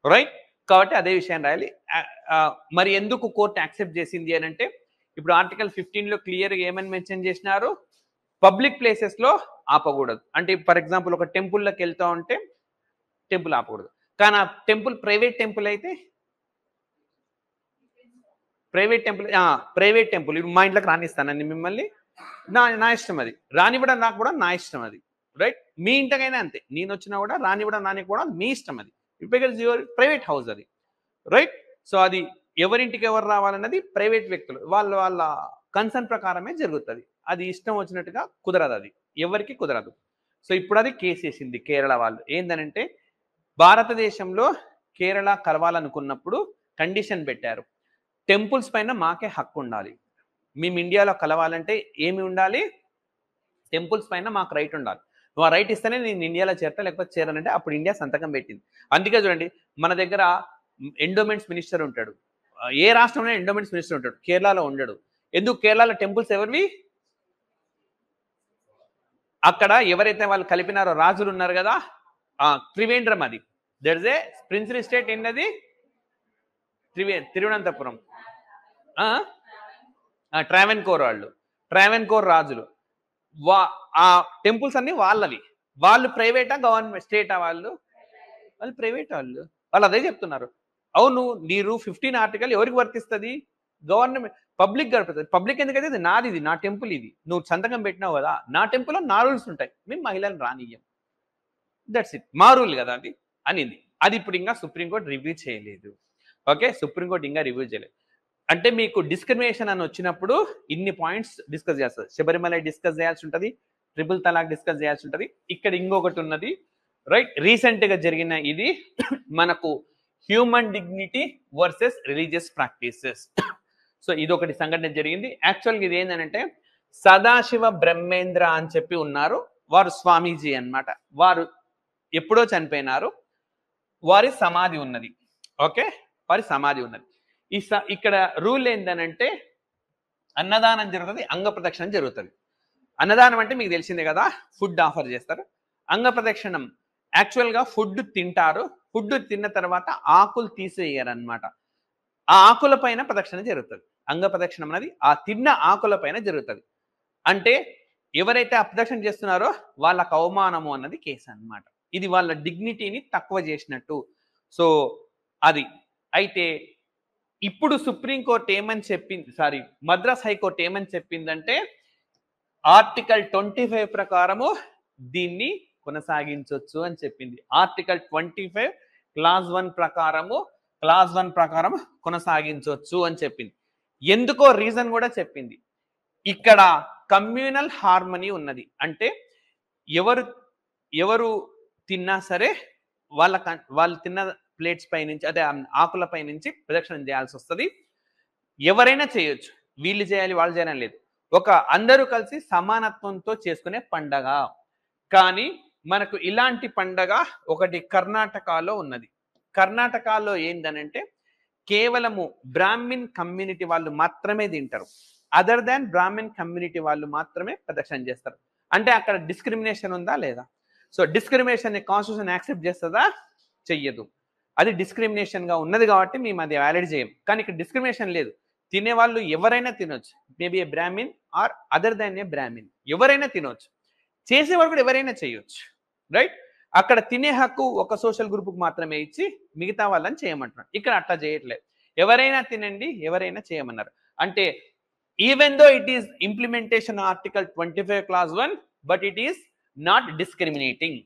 రైట్. కాబట్టి అదే విషయం రాయాలి. మరి ఎందుకు కోర్టు యాక్సెప్ట్ చేసింది అని అంటే, ఇప్పుడు ఆర్టికల్ 15లో క్లియర్గా ఏమని మెన్షన్ చేసినారు, పబ్లిక్ ప్లేసెస్లో ఆపకూడదు. అంటే ఫర్ ఎగ్జాంపుల్ ఒక టెంపుల్లోకి వెళ్తా ఉంటే టెంపుల్ ఆపకూడదు, కానీ ఆ టెంపుల్ ప్రైవేట్ టెంపుల్ అయితే ప్రైవేట్ టెంపుల్ ఇప్పుడు మా ఇంట్లోకి రానిస్తానండి మిమ్మల్ని, నా ఇష్టం, అది రానివ్వడం నాకు కూడా నా ఇష్టం, అది రైట్. మీ ఇంటికైనా అంతే, నేను వచ్చినా కూడా రానివ్వడం నాని కూడా మీ ఇష్టం, అది బికాజ్ యువర్ ప్రైవేట్ హౌస్, అది రైట్. సో అది ఎవరింటికి ఎవరు రావాలన్నది ప్రైవేట్ వ్యక్తులు వాళ్ళ కన్సర్న్ ప్రకారమే జరుగుతుంది, అది ఇష్టం వచ్చినట్టుగా కుదరదు, అది ఎవరికి కుదరదు. సో ఇప్పుడు అది కేసు వేసింది కేరళ వాళ్ళు. ఏంటనంటే భారతదేశంలో కేరళ కలవాలనుకున్నప్పుడు కండిషన్ పెట్టారు, టెంపుల్స్ పైన మాకే హక్కు ఉండాలి. మేము ఇండియాలో కలవాలంటే ఏమి ఉండాలి, టెంపుల్స్ పైన మాకు రైట్ ఉండాలి. నువ్వు ఆ రైట్ ఇస్తేనే నేను ఇండియాలో చేరతా, లేకపోతే చేరనంటే అప్పుడు ఇండియా సంతకం పెట్టింది. అందుకే చూడండి మన దగ్గర ఎండోమెంట్స్ మినిస్టర్ ఉంటాడు, ఏ రాష్ట్రంలో ఎండోమెంట్స్ మినిస్టర్ ఉంటాడు, కేరళలో ఉండడు. ఎందుకు? కేరళలో టెంపుల్స్ ఎవరివి? అక్కడ ఎవరైతే వాళ్ళు కలిపినారో రాజులు ఉన్నారు కదా, త్రివేంద్రం, అది that is a principal state ఏంటది, తిరువనంతపురం. ట్రావెన్కోర్ వాళ్ళు, ట్రావెన్కోర్ రాజులు, ఆ టెంపుల్స్ అన్ని వాళ్ళవి. వాళ్ళు ప్రైవేటా గవర్నమెంట్ స్టేటా? వాళ్ళు ప్రైవేట్, వాళ్ళు అదే చెప్తున్నారు. అవును, నీరు 15 ఆర్టికల్ ఎవరికి వర్తిస్తుంది? గవర్నమెంట్, పబ్లిక్ గడుపుతుంది. పబ్లిక్ ఎందుకైతే ఇది నాది, ఇది నా టెంపుల్, ఇది నువ్వు సంతకం పెట్టినావు కదా, నా టెంపుల్లో నా రూల్స్ ఉంటాయి, మేము మహిళలను రానియ్యం, దట్స్ ఇట్, మా రూల్ కదా అది అనింది. అది ఇప్పుడు ఇంకా సుప్రీంకోర్టు రివ్యూ చేయలేదు. ఓకే, సుప్రీంకోర్టు ఇంకా రివ్యూ చేయలేదు. అంటే మీకు డిస్క్రిమినేషన్ అని వచ్చినప్పుడు ఇన్ని పాయింట్స్ డిస్కస్ చేస్తారు. శబరిమల డిస్కస్ చేయాల్సి ఉంటుంది, ట్రిపుల్ తలాక్ డిస్కస్ చేయాల్సి ఉంటుంది. ఇక్కడ ఇంకొకటి ఉన్నది, రైట్, రీసెంట్గా జరిగిన ఇది మనకు human dignity versus religious practices. So ఇది ఒకటి సంఘటన జరిగింది. యాక్చువల్గా ఇది ఏంటంటే సదాశివ బ్రహ్మేంద్ర అని చెప్పి ఉన్నారు, వారు స్వామీజీ అన్నమాట. వారు ఎప్పుడో చనిపోయినారు, వారి సమాధి ఉన్నది. ఓకే, వారి సమాధి ఉన్నది. ఇక్కడ రూల్ ఏంటనంటే అన్నదానం జరుగుతుంది, అంగ ప్రదక్షిణం జరుగుతుంది. అన్నదానం అంటే మీకు తెలిసిందే కదా, ఫుడ్ ఆఫర్ చేస్తారు. అంగ ప్రదక్షిణం యాక్చువల్గా ఫుడ్ తింటారు, ఫుడ్ తిన్న తర్వాత ఆకులు తీసేయరు అనమాట. ఆ ఆకుల పైన ప్రదక్షిణ జరుగుతుంది. అంగ ప్రదక్షిణం అనేది ఆ తిన్న ఆకుల పైన జరుగుతుంది. అంటే ఎవరైతే అప్రదక్షిణ చేస్తున్నారో వాళ్ళకు అవమానము అన్నది కేసు అన్నమాట. ఇది వాళ్ళ డిగ్నిటీని తక్కువ చేసినట్టు. సో అది అయితే ఇప్పుడు సుప్రీంకోర్టు ఏమని చెప్పింది, మద్రాస్ హైకోర్టు ఏమని చెప్పిందంటే ఆర్టికల్ 25 ప్రకారము దీన్ని కొనసాగించవచ్చు అని చెప్పింది. ఆర్టికల్ 25 క్లాజ్ 1 ప్రకారము కొనసాగించవచ్చు అని చెప్పింది. ఎందుకో రీజన్ కూడా చెప్పింది. ఇక్కడ కమ్యూనల్ హార్మనీ ఉన్నది. అంటే ఎవరు ఎవరు తిన్నా సరే వాళ్ళు తిన్న ప్లేట్స్ పై నుంచి అదే ఆకులపై నుంచి ప్రదక్షిణం చేయాల్సి వస్తుంది. ఎవరైనా చేయొచ్చు, వీళ్ళు చేయాలి వాళ్ళు చేయాలని లేదు. ఒక అందరూ కలిసి సమానత్వంతో చేసుకునే పండగ. కానీ మనకు ఇలాంటి పండగ ఒకటి కర్ణాటకలో ఉన్నది. కర్ణాటకలో ఏందనంటే కేవలము బ్రాహ్మిన్ కమ్యూనిటీ వాళ్ళు మాత్రమే తింటారు. అదర్ దాన్ బ్రాహ్మిన్ కమ్యూనిటీ వాళ్ళు మాత్రమే ప్రదక్షిణ చేస్తారు. అంటే అక్కడ డిస్క్రిమినేషన్ ఉందా లేదా? సో డిస్క్రిమినేషన్ కాన్స్టిట్యూషన్ యాక్సెప్ట్ చేస్తుందా? చెయ్యదు. అది డిస్క్రిమినేషన్ గా ఉన్నది కాబట్టి మేము అది వ్యాలిడ్ చేయం. కానీ ఇక్కడ డిస్క్రిమినేషన్ లేదు. తినేవాళ్ళు ఎవరైనా తినొచ్చు. Maybe a brahmin or other than a brahmin ఎవరైనా తినొచ్చు. చేసేవాళ్ళు కూడా ఎవరైనా చేయొచ్చు. రైట్? అక్కడ తినే హక్కు ఒక సోషల్ గ్రూప్కి మాత్రమే ఇచ్చి మిగతా వాళ్ళని చేయమంటున్నారు. ఇక్కడ అట్లా చేయట్లేదు. ఎవరైనా తినండి, ఎవరైనా చేయమన్నారు. అంటే even though it is implementation article 25 clause 1 but it is not discriminating.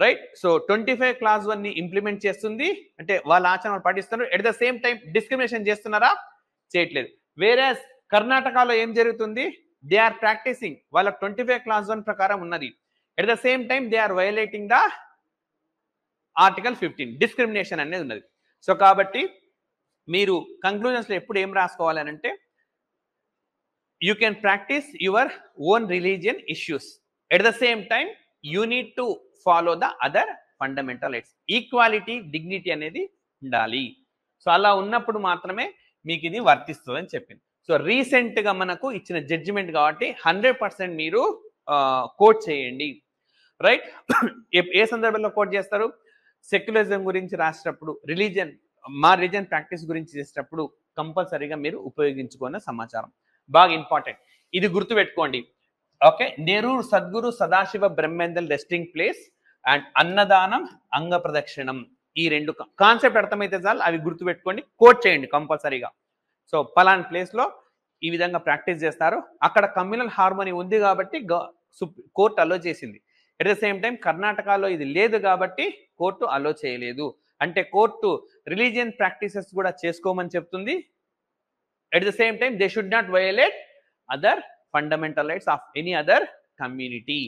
Right? So 25 clause 1 ని ఇంప్లిమెంట్ చేస్తుంది. అంటే వాళ్ళ ఆచరణ పాటిస్తున్నారు. At the same time discrimination చేస్తున్నారా? చేయట్లేదు. వేరేస్ కర్ణాటకలో ఏం జరుగుతుంది? దే ఆర్ ప్రాక్టీసింగ్ వాళ్ళ 25 clause 1 ప్రకారం ఉన్నది. At the same time they are violating the article 15 discrimination అనేది ఉన్నది. సో కాబట్టి మీరు కంక్లూజన్స్ లో ఎప్పుడు ఏం రాసుకోవాలి అంటే you can practice your own religion issues. At the same time you need to follow the other fundamental rights. Equality, dignity అనేది ఉండాలి. సో అలా ఉన్నప్పుడు మాత్రమే మీకు ఇది వర్తిస్తుంది అని చెప్పింది. సో రీసెంట్ గా మనకు ఇచ్చిన జడ్జిమెంట్ కాబట్టి 100% మీరు కోట్ చేయండి. రైట్? ఏ సందర్భంలో కోట్ చేస్తారు? సెక్యులరిజం గురించి రాసేటప్పుడు, మా రిలీజియన్ ప్రాక్టీస్ గురించి చేసేటప్పుడు కంపల్సరీగా మీరు ఉపయోగించుకున్న సమాచారం బాగా ఇంపార్టెంట్. ఇది గుర్తుపెట్టుకోండి. Okay, Nerur Sadguru Sadashiva Brahmendral resting place and అన్నదానం అంగ ప్రదక్షిణం, ఈ రెండు కాన్సెప్ట్ అర్థమైతే చాలు, అవి గుర్తుపెట్టుకోండి, కోట్ చేయండి కంపల్సరీగా. సో పలానా ప్లేస్ లో ఈ విధంగా ప్రాక్టీస్ చేస్తారు. అక్కడ కమ్యూనల్ హార్మోనీ ఉంది కాబట్టి కోర్టు అలో చేసింది. ఎట్ ద సేమ్ టైం కర్ణాటకలో ఇది లేదు కాబట్టి కోర్టు అలో చేయలేదు. అంటే కోర్టు రిలీజియన్ ప్రాక్టీసెస్ కూడా చేసుకోమని చెప్తుంది. At the same time they should not violate other fundamental rights of any other community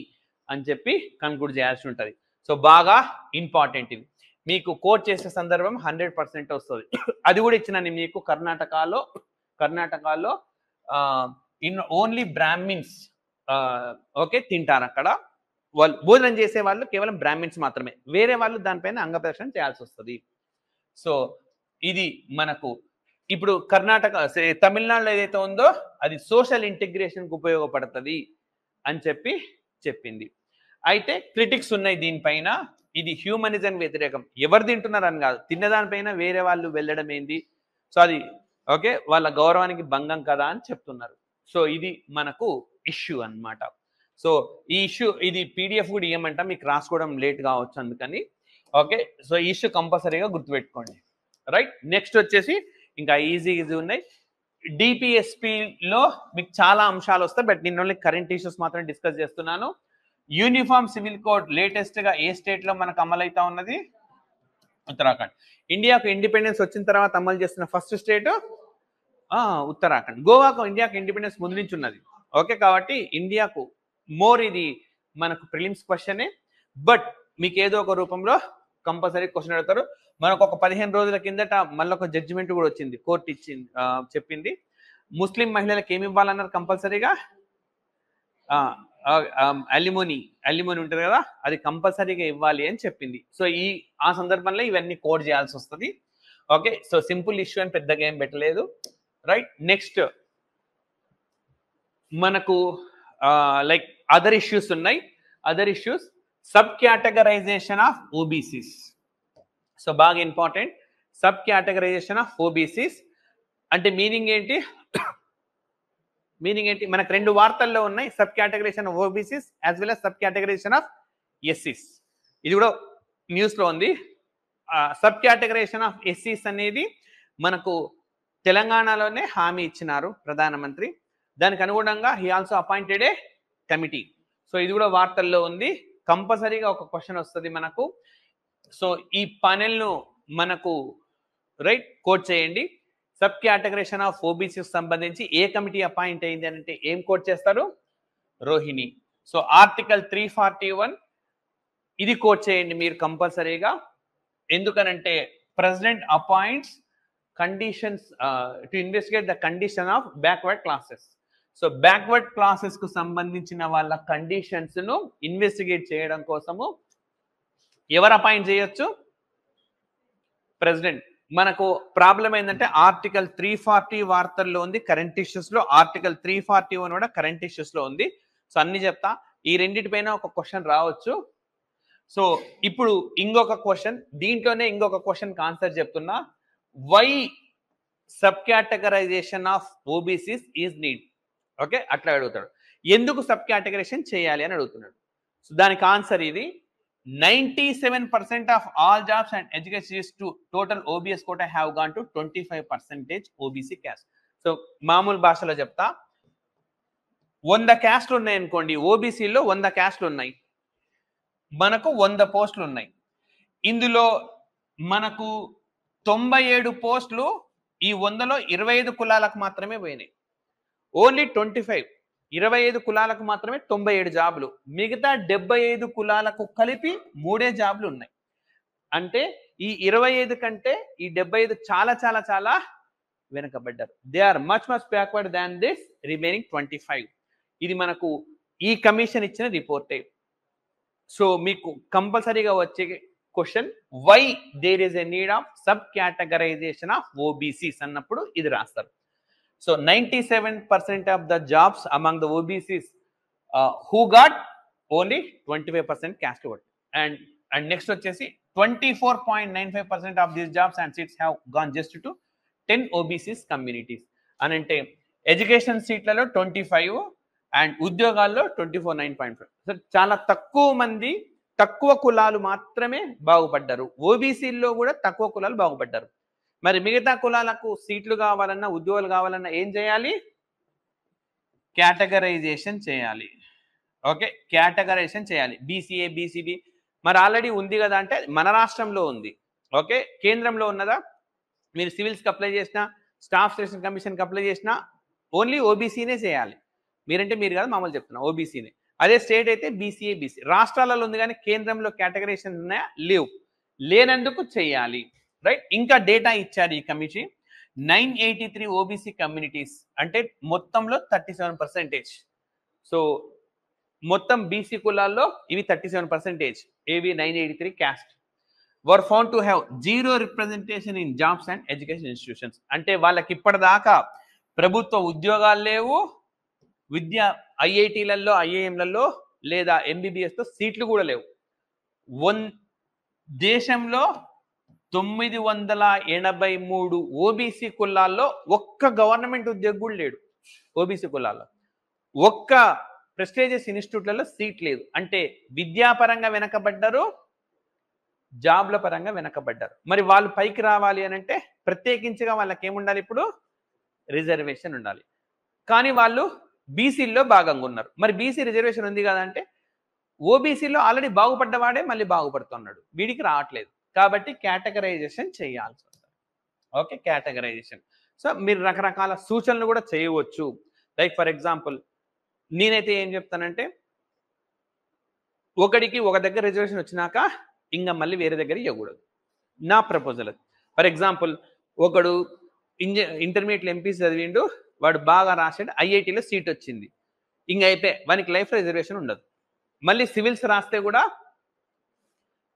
అని చెప్పి కన్క్లూడ్ చేయాల్సి ఉంటుంది. సో బాగా ఇంపార్టెంట్ ఇది. మీకు కోట్ చేసే సందర్భం 100% వస్తుంది. అది కూడా ఇచ్చినాను మీకు. కర్ణాటకలో ఇన్ ఓన్లీ బ్రాహ్మిన్స్ ఓకే తింటారు. అక్కడ వాళ్ళు భోజనం చేసే వాళ్ళు కేవలం బ్రాహ్మిన్స్ మాత్రమే, వేరే వాళ్ళు దానిపైన అంగప్రదక్షిణ చేయాల్సి వస్తుంది. సో ఇది మనకు ఇప్పుడు కర్ణాటక తమిళనాడులో ఏదైతే ఉందో అది సోషల్ ఇంటిగ్రేషన్కి ఉపయోగపడుతుంది అని చెప్పింది. అయితే క్రిటిక్స్ ఉన్నాయి దీనిపైన. ఇది హ్యూమనిజం వ్యతిరేకం. ఎవరు తింటున్నారు అని కాదు, తిన్నదానిపైన వేరే వాళ్ళు వెళ్ళడం ఏంది? సో అది ఓకే వాళ్ళ గౌరవానికి భంగం కదా అని చెప్తున్నారు. సో ఇది మనకు ఇష్యూ అన్నమాట. సో ఈ ఇష్యూ ఇది పీడిఎఫ్ కూడా ఇవ్వమంట, మీకు రాసుకోవడం లేట్ కావచ్చు అందుకని. ఓకే, సో ఈ ఇష్యూ కంపల్సరీగా గుర్తుపెట్టుకోండి. రైట్? నెక్స్ట్ వచ్చేసి ఇంకా ఈజీ ఉన్నాయి. డిపిఎస్పిలో మీకు చాలా అంశాలు వస్తాయి, బట్ నేను ఓన్లీ కరెంట్ ఇష్యూస్ మాత్రం డిస్కస్ చేస్తున్నాను. యూనిఫామ్ సివిల్ కోడ్ లేటెస్ట్ గా ఏ స్టేట్ లో మనకు అమలైతా ఉన్నది? ఉత్తరాఖండ్. ఇండియాకు ఇండిపెండెన్స్ వచ్చిన తర్వాత అమలు చేస్తున్న ఫస్ట్ స్టేట్ ఉత్తరాఖండ్. గోవాకు ఇండియాకు ఇండిపెండెన్స్ ముందు నుంచి ఉన్నది. ఓకే, కాబట్టి ఇండియాకు మోర్ ఇది మనకు ప్రిలిమ్స్ క్వశ్చనే, బట్ మీకు ఏదో ఒక రూపంలో కంపల్సరీ క్వశ్చన్ అడుగుతారు. మనకు ఒక 15 రోజుల కిందట మళ్ళీ ఒక జడ్జిమెంట్ కూడా వచ్చింది, కోర్టు ఇచ్చింది, చెప్పింది ముస్లిం మహిళలకు ఏమి ఇవ్వాలన్నారు కంపల్సరీగా అలిమోనీ ఉంటుంది కదా, అది కంపల్సరీగా ఇవ్వాలి అని చెప్పింది. సో ఆ సందర్భంలో ఇవన్నీ కోడ్ చేయాల్సి వస్తుంది. ఓకే, సో సింపుల్ ఇష్యూ అని పెద్దగా ఏం పెట్టలేదు. రైట్? నెక్స్ట్ మనకు లైక్ అదర్ ఇష్యూస్ ఉన్నాయి. Other issues sub categorization of OBCs. So బాగా important. Sub categorization of OBCs అంటే మీనింగ్ ఏంటి? మనకు 2 వార్తల్లో ఉన్నాయి, sub categorization of OBCs as well as sub categorization of ఎస్సీస్. ఇది కూడా న్యూస్ లో ఉంది. సబ్ కేటగరైజేషన్ ఆఫ్ ఎస్సీస్ అనేది మనకు తెలంగాణలోనే హామీ ఇచ్చినారు ప్రధానమంత్రి. దానికి అనుగుణంగా he also appointed A committee. So ఇది కూడా వార్తల్లో ఉంది. కంపల్సరీగా ఒక క్వశ్చన్ వస్తుంది మనకు. సో ఈ panel ను మనకు రైట్ కోట్ చేయండి. సబ్ కేటగరైజేషన్ ఆఫ్ ఓబీసీ సంబంధించి ఏ కమిటీ అపాయింట్ అయింది అంటే ఏం కోట్ చేస్తారు? రోహిణి. సో ఆర్టికల్ 341 ఇది కోట్ చేయండి మీరు కంపల్సరీగా. ఎందుకనంటే president appoints conditions to investigate the condition of backward classes. So backward classes కు సంబంధించిన వాళ్ళ కండిషన్స్ ను ఇన్వెస్టిగేట్ చేయడం కోసము ఎవరు అపాయింట్ చేయొచ్చు? ప్రెసిడెంట్. మనకు ప్రాబ్లం ఏంటంటే ఆర్టికల్ 340 వార్తల్లో ఉంది, కరెంట్ ఇష్యూస్ లో ఆర్టికల్ 341 కూడా కరెంట్ ఇష్యూస్ లో ఉంది. సో అన్ని చెప్తా. ఈ రెండింటిపైన ఒక క్వశ్చన్ రావచ్చు. సో ఇప్పుడు ఇంకొక క్వశ్చన్, దీంట్లోనే ఇంకొక క్వశ్చన్ ఆన్సర్ చెప్తున్నా. Why sub categorization of OBCs is need? Okay, అట్లా అడుగుతాడు. ఎందుకు సబ్ కేటగరైజేషన్ చేయాలి అని అడుగుతున్నాడు. సో దానికి ఆన్సర్ ఇది. 97% of all jobs and education to total OBS quota have gone to 25% OBC caste. So మామూలు భాషలో చెప్తా, 100 క్యాస్ట్లు ఉన్నాయి అనుకోండి, ఓబీసీలో 100 క్యాస్ట్లు ఉన్నాయి, మనకు 100 పోస్టులు ఉన్నాయి. ఇందులో మనకు 97 పోస్టులు ఈ 100లో 25 కులాలకు మాత్రమే పోయినాయి. ఓన్లీ 25 కులాలకు మాత్రమే 97 జాబులు. మిగతా 75 కులాలకు కలిపి 3 జాబులు ఉన్నాయి. అంటే ఈ 25 కంటే ఈ 75 చాలా చాలా చాలా వెనకబడ్డారు. They are much backward than this remaining 25. ఇది మనకు ఈ కమిషన్ ఇచ్చిన రిపోర్టే. సో మీకు కంపల్సరీగా వచ్చే question, why there is a need of sub categorization of OBCs అన్నప్పుడు ఇది రాస్తారు. So 97% of the jobs among the OBCs who got only 25% caste vote, and next వచ్చేసి 24.95% of these jobs and seats have gone just to 10 OBCs communities. అంటే education సీట్లలో 25 and ఉద్యోగాల్లో 24.9.5. So చాలా తక్కువ మంది, తక్కువ కులాలు మాత్రమే బాగుపడ్డారు. ఓబీసీల్లో కూడా తక్కువ కులాలు బాగుపడ్డారు. మరి మిగతా కులాలకు సీట్లు కావాలన్నా, ఉద్యోగాలు కావాలన్నా ఏం చేయాలి? కేటగరైజేషన్ చేయాలి. ఓకే, కేటగరైజేషన్ చేయాలి. బీసీఏ, బీసీబీ మరి ఆల్రెడీ ఉంది కదా అంటే మన రాష్ట్రంలో ఉంది. ఓకే, కేంద్రంలో ఉన్నదా? మీరు సివిల్స్కి అప్లై చేసినా, స్టాఫ్ సెలక్షన్ కమిషన్కి అప్లై చేసినా ఓన్లీ ఓబీసీనే చేయాలి. మీరంటే మీరు కాదు, మామూలు చెప్తున్నా, ఓబీసీనే. అదే స్టేట్ అయితే బీసీఏ, బీసీ. రాష్ట్రాలలో ఉంది కానీ కేంద్రంలో కేటగరైజేషన్ ఉన్నాయా? లేవు. లేనందుకు చేయాలి. రైట్. ఇంకా డేటా ఇచ్చారు ఈ కమిటీ. 983 ఓబీసీ కమ్యూనిటీస్ అంటే మొత్తంలో 37%. సో మొత్తం బీసీ కులాల్లో ఇవి 37%. ఏవి? 983 caste were found to have zero representation in jobs and education institutions. అంటే వాళ్ళకి ఇప్పటిదాకా ప్రభుత్వ ఉద్యోగాలు లేవు, విద్యా ఐఐటీలలో, ఐఐఎంలలో లేదా ఎంబీబీఎస్లో సీట్లు కూడా లేవు. దేశంలో 983 ఓబీసీ కులాల్లో ఒక్క గవర్నమెంట్ ఉద్యోగి కూడా లేడు. ఓబీసీ కులాల్లో ఒక్క ప్రెస్టీజియస్ ఇన్స్టిట్యూట్లలో సీట్ లేదు. అంటే విద్యాపరంగా వెనకబడ్డారు, జాబ్ల పరంగా వెనకబడ్డారు. మరి వాళ్ళు పైకి రావాలి అని అంటే ప్రత్యేకించిగా వాళ్ళకి ఏముండాలి? ఇప్పుడు రిజర్వేషన్ ఉండాలి. కానీ వాళ్ళు బీసీల్లో భాగంగా ఉన్నారు. మరి బీసీ రిజర్వేషన్ ఉంది కదా అంటే ఓబీసీలో ఆల్రెడీ బాగుపడ్డవాడే మళ్ళీ బాగుపడుతున్నాడు, వీడికి రావట్లేదు. కాబట్టి కేటగరైజేషన్ చేయాల్సి వస్తుంది. Okay, categorisation. సో మీరు రకరకాల సూచనలు కూడా చేయవచ్చు. లైక్ ఫర్ ఎగ్జాంపుల్ నేనైతే ఏం చెప్తానంటే, ఒకడికి ఒక దగ్గర రిజర్వేషన్ వచ్చినాక ఇంకా మళ్ళీ వేరే దగ్గర ఇవ్వకూడదు. నా ప్రపోజల్ అది. ఫర్ ఎగ్జాంపుల్ ఒకడు ఇంటర్మీడియట్ ఎంపీసీ చదివిండు, వాడు బాగా రాసాడు, ఐఐటీలో సీట్ వచ్చింది, ఇంకా అయిపోయి వానికి లైఫ్ రిజర్వేషన్ ఉండదు. మళ్ళీ సివిల్స్ రాస్తే కూడా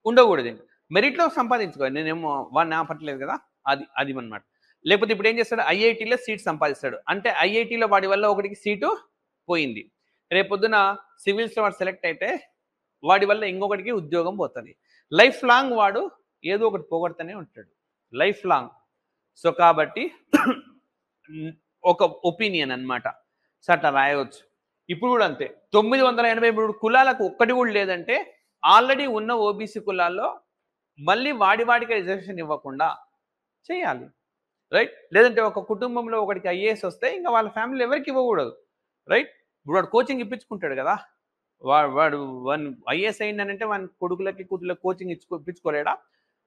ఉండకూడదు. మెరిట్లో సంపాదించుకోవాలి. నేనేమో వాడిని ఆపట్లేదు కదా, అది అన్నమాట. లేకపోతే ఇప్పుడు ఏం చేస్తాడు? ఐఐటీలో సీట్ సంపాదిస్తాడు అంటే ఐఐటీలో వాడి వల్ల ఒకటికి సీటు పోయింది. రేపొద్దున సివిల్స్లో వాడు సెలెక్ట్ అయితే వాడి వల్ల ఇంకొకటికి ఉద్యోగం పోతుంది. లైఫ్ లాంగ్ వాడు ఏదో ఒకటి పోగొడుతూనే ఉంటాడు, లైఫ్ లాంగ్. సో కాబట్టి ఒక ఒపీనియన్ అన్నమాట. సో అట్లా రాయవచ్చు. ఇప్పుడు కూడా అంతే. 983 కులాలకు ఒక్కటి కూడా లేదంటే ఆల్రెడీ ఉన్న ఓబీసీ కులాల్లో మళ్ళీ వాడికి రిజర్వేషన్ ఇవ్వకుండా చేయాలి. రైట్. లేదంటే ఒక కుటుంబంలో ఒకటికి ఐఏఎస్ వస్తే ఇంకా వాళ్ళ ఫ్యామిలీ ఎవరికి ఇవ్వకూడదు. రైట్. ఇప్పుడు వాడు కోచింగ్ ఇప్పించుకుంటాడు కదా, వాడు ఐఏఎస్ అయిందనంటే వాడి కొడుకులకి కూతుర్లకి కోచింగ్ ఇప్పించుకోలేడా?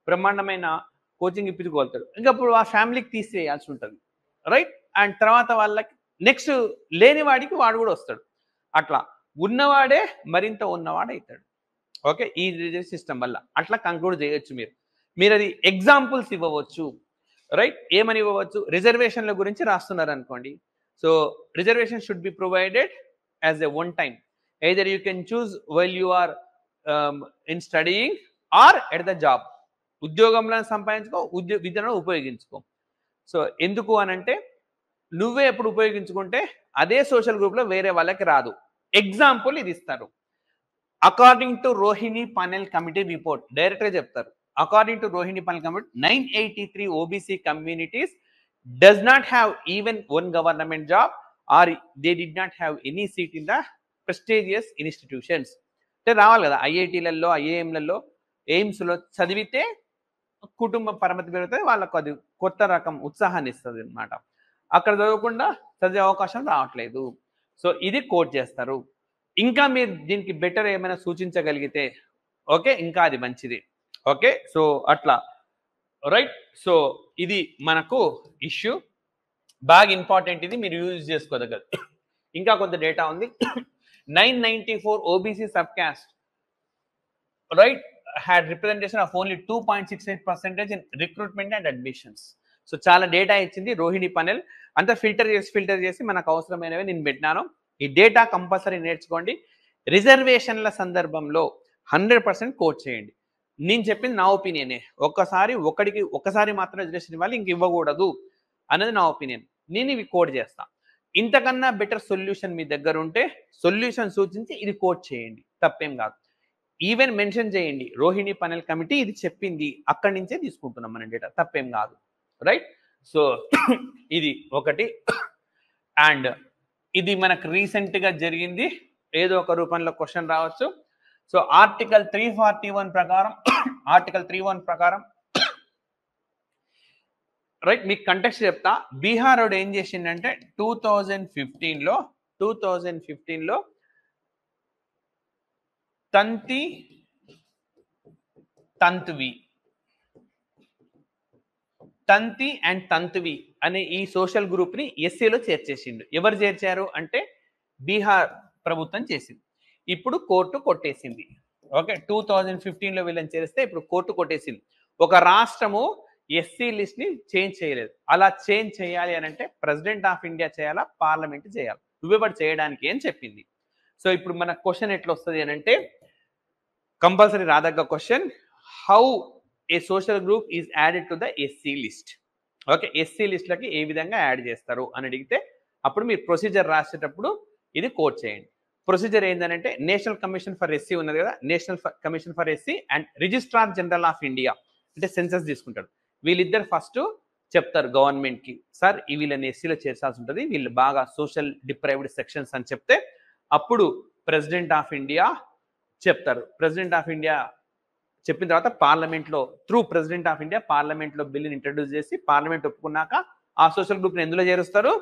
బ్రహ్మాండమైన కోచింగ్ ఇప్పించుకోగలుగుతాడు. ఇంకా అప్పుడు ఆ ఫ్యామిలీకి తీసివేయాల్సి ఉంటుంది. రైట్. అండ్ తర్వాత వాళ్ళకి నెక్స్ట్ లేని వాడికి వాడు కూడా వస్తాడు. అట్లా ఉన్నవాడే మరింత ఉన్నవాడు అవుతాడు. ఓకే, ఈ సిస్టమ్ వల్ల అట్లా కంక్లూడ్ చేయొచ్చు. మీరు అది ఎగ్జాంపుల్స్ ఇవ్వవచ్చు. రైట్, ఏమని ఇవ్వవచ్చు? రిజర్వేషన్ల గురించి రాస్తున్నారు అనుకోండి. So reservation should be provided as a one time. Either you can choose while you are in studying or at the job. ఉద్యోగంలో సంపాదించుకో, విద్యను ఉపయోగించుకో. సో ఎందుకు అనంటే నువ్వే ఎప్పుడు ఉపయోగించుకుంటే అదే సోషల్ గ్రూప్లో వేరే వాళ్ళకి రాదు. ఎగ్జాంపుల్ ఇది ఇస్తారు. According to Rohini panel committee report డైరెక్ట్గా చెప్తారు. According to Rohini panel committee 983 OBC communities does not have even one government job or they did not have any seat in the prestigious institutions. అంటే రావాలి కదా, ఐఐటీలలో, ఐఏఎంలలో, ఎయిమ్స్లో చదివితే కుటుంబ పరమతి పెరుగుతుంది, వాళ్ళకు అది కొత్త రకం ఉత్సాహాన్ని ఇస్తుంది అనమాట. అక్కడ చదవకుండా చదివే అవకాశం రావట్లేదు. సో ఇది కోట్ చేస్తారు. ఇంకా మీరు దీనికి బెటర్ ఏమైనా సూచించగలిగితే ఓకే, ఇంకా అది మంచిది. ఓకే, సో అట్లా రైట్. సో ఇది మనకు ఇష్యూ, బాగా ఇంపార్టెంట్, ఇది మీరు యూజ్ చేసుకోదగ్గర. ఇంకా కొంత డేటా ఉంది. 994 OBC sub caste right had representation of only 2.68% in recruitment and admissions. So చాలా డేటా ఇచ్చింది రోహిణి పనెల్. అంతా ఫిల్టర్ చేసి మనకు అవసరమైనవి నేను పెట్టినాను. ఈ డేటా కంపల్సరీ నేర్చుకోండి. రిజర్వేషన్ల సందర్భంలో 100% కోట్ చేయండి. నేను చెప్పింది నా ఒపీనియనే. ఒకసారి మాత్రం రిజర్వేషన్ ఇవ్వాలి, ఇంక ఇవ్వకూడదు అన్నది నా ఒపీనియన్. నేను ఇవి కోట్ చేస్తా. ఇంతకన్నా బెటర్ సొల్యూషన్ మీ దగ్గర ఉంటే సొల్యూషన్ సూచించి ఇది కోట్ చేయండి, తప్పేం కాదు. ఈవెన్ మెన్షన్ చేయండి, రోహిణి పనెల్ కమిటీ ఇది చెప్పింది, అక్కడి నుంచే తీసుకుంటున్నాం మన డేటా, తప్పేం కాదు. రైట్. సో ఇది ఒకటి. అండ్ ఇది మనకు రీసెంట్గా జరిగింది, ఏదో ఒక రూపంలో క్వశ్చన్ రావచ్చు. సో ఆర్టికల్ 341 ప్రకారం రైట్, మీకు కంటెక్స్ట్ చెప్తా. బీహార్ వాడు ఏం చేసిండంటే 2015లో తంతి అండ్ తంత్వి అనే ఈ సోషల్ గ్రూప్ ని ఎస్సీలో చేర్చేసిండు. ఎవరు చేర్చారు అంటే బీహార్ ప్రభుత్వం చేసింది. ఇప్పుడు కోర్టు కొట్టేసింది. ఓకే, 2015లో వీళ్ళని చేరిస్తే ఇప్పుడు కోర్టు కొట్టేసింది. ఒక రాష్ట్రము ఎస్సీ లిస్ట్ ని చేంజ్ చేయలేదు. అలా చేంజ్ చేయాలి అని అంటే ప్రెసిడెంట్ ఆఫ్ ఇండియా చేయాలా, పార్లమెంట్ చేయాలి, నువ్వెవరు చేయడానికి అని చెప్పింది. సో ఇప్పుడు మన క్వశ్చన్ ఎట్లా వస్తుంది అని అంటే కంపల్సరీ రాదగ్గ question, how a social group is added to the SC list. Okay, SC లిస్ట్లకి ఏ విధంగా యాడ్ చేస్తారు అని అడిగితే అప్పుడు మీరు ప్రొసీజర్ రాసేటప్పుడు ఇది కోట్ చేయండి. ప్రొసీజర్ ఏంటంటే నేషనల్ కమిషన్ ఫర్ ఎస్సీ ఉన్నది కదా, national commission for SC and registrar general of India అంటే సెన్సస్ తీసుకుంటాడు. వీళ్ళిద్దరు ఫస్ట్ చెప్తారు గవర్నమెంట్కి, సార్ వీళ్ళని ఎస్సీలో చేర్చాల్సి ఉంటుంది, వీళ్ళు బాగా సోషల్ డిప్రైవ్డ్ సెక్షన్స్ అని చెప్తే అప్పుడు ప్రెసిడెంట్ ఆఫ్ ఇండియా చెప్తారు. ప్రెసిడెంట్ ఆఫ్ ఇండియా చెప్పిన తర్వాత పార్లమెంట్లో త్రూ ప్రెసిడెంట్ ఆఫ్ ఇండియా పార్లమెంట్లో బిల్లుని ఇంట్రడ్యూస్ చేసి పార్లమెంట్ ఒప్పుకున్నాక ఆ సోషల్ గ్రూప్ని ఎందులో చేరుస్తారు,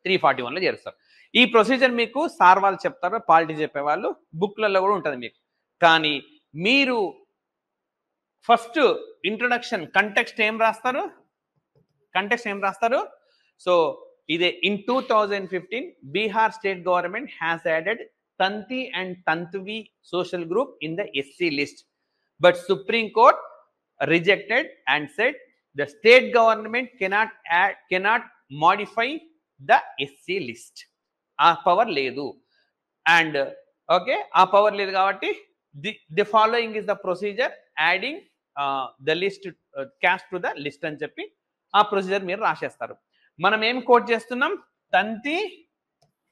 341లో చేరుస్తారు. ఈ ప్రొసీజర్ మీకు సార్ వాళ్ళు చెప్తారు, పాలిటీ చెప్పేవాళ్ళు, బుక్లలో కూడా ఉంటుంది మీకు. కానీ మీరు ఫస్ట్ ఇంట్రొడక్షన్ కంటెక్స్ట్ ఏం రాస్తారు? సో ఇదే in 2015 Bihar state government has added Tanti and Tantwa social group in the SC list, but supreme court rejected and said the state government cannot modify the SC list. ఆ పవర్ లేదు. And okay, ఆ power లేదు కాబట్టి the following is the procedure adding the list caste to the list అని చెప్పి ఆ procedure మీరు రాసేస్తారు. మనం ఏం కోట్ చేస్తున్నాం,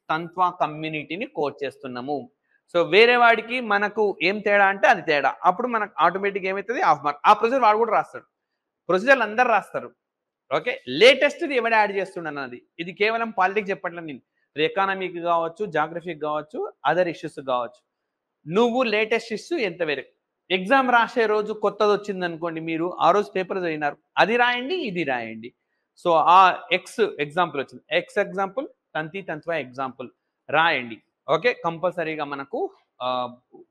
తంత్వా కమ్యూనిటీని కోట్ చేస్తున్నాము. సో వేరే వాడికి మనకు ఏం తేడా అంటే అది తేడా. అప్పుడు మనకు ఆటోమేటిక్ ఏమవుతుంది, హాఫ్ మార్క్. ఆ ప్రొసీజర్ వాడు కూడా రాస్తాడు, ప్రొసీజర్లు అందరు రాస్తారు. ఓకే, లేటెస్ట్ ఎవడు యాడ్ చేస్తుండన్నది ఇది కేవలం పాలిటిక్స్ చెప్పట్లేదు నేను, ఎకానమీకి కావచ్చు, జాగ్రఫీకి కావచ్చు, అదర్ ఇష్యూస్ కావచ్చు. నువ్వు లేటెస్ట్ ఇష్యూ ఎంత వేరే. ఎగ్జామ్ రాసే రోజు కొత్తది వచ్చింది అనుకోండి, మీరు ఆ రోజు పేపర్ చదివినారు, అది రాయండి, ఇది రాయండి. సో ఆ ఎగ్జాంపుల్ వచ్చింది, ఎగ్జాంపుల్, తంత్వా ఎగ్జాంపుల్ రాయండి. ఓకే, కంపల్సరీగా మనకు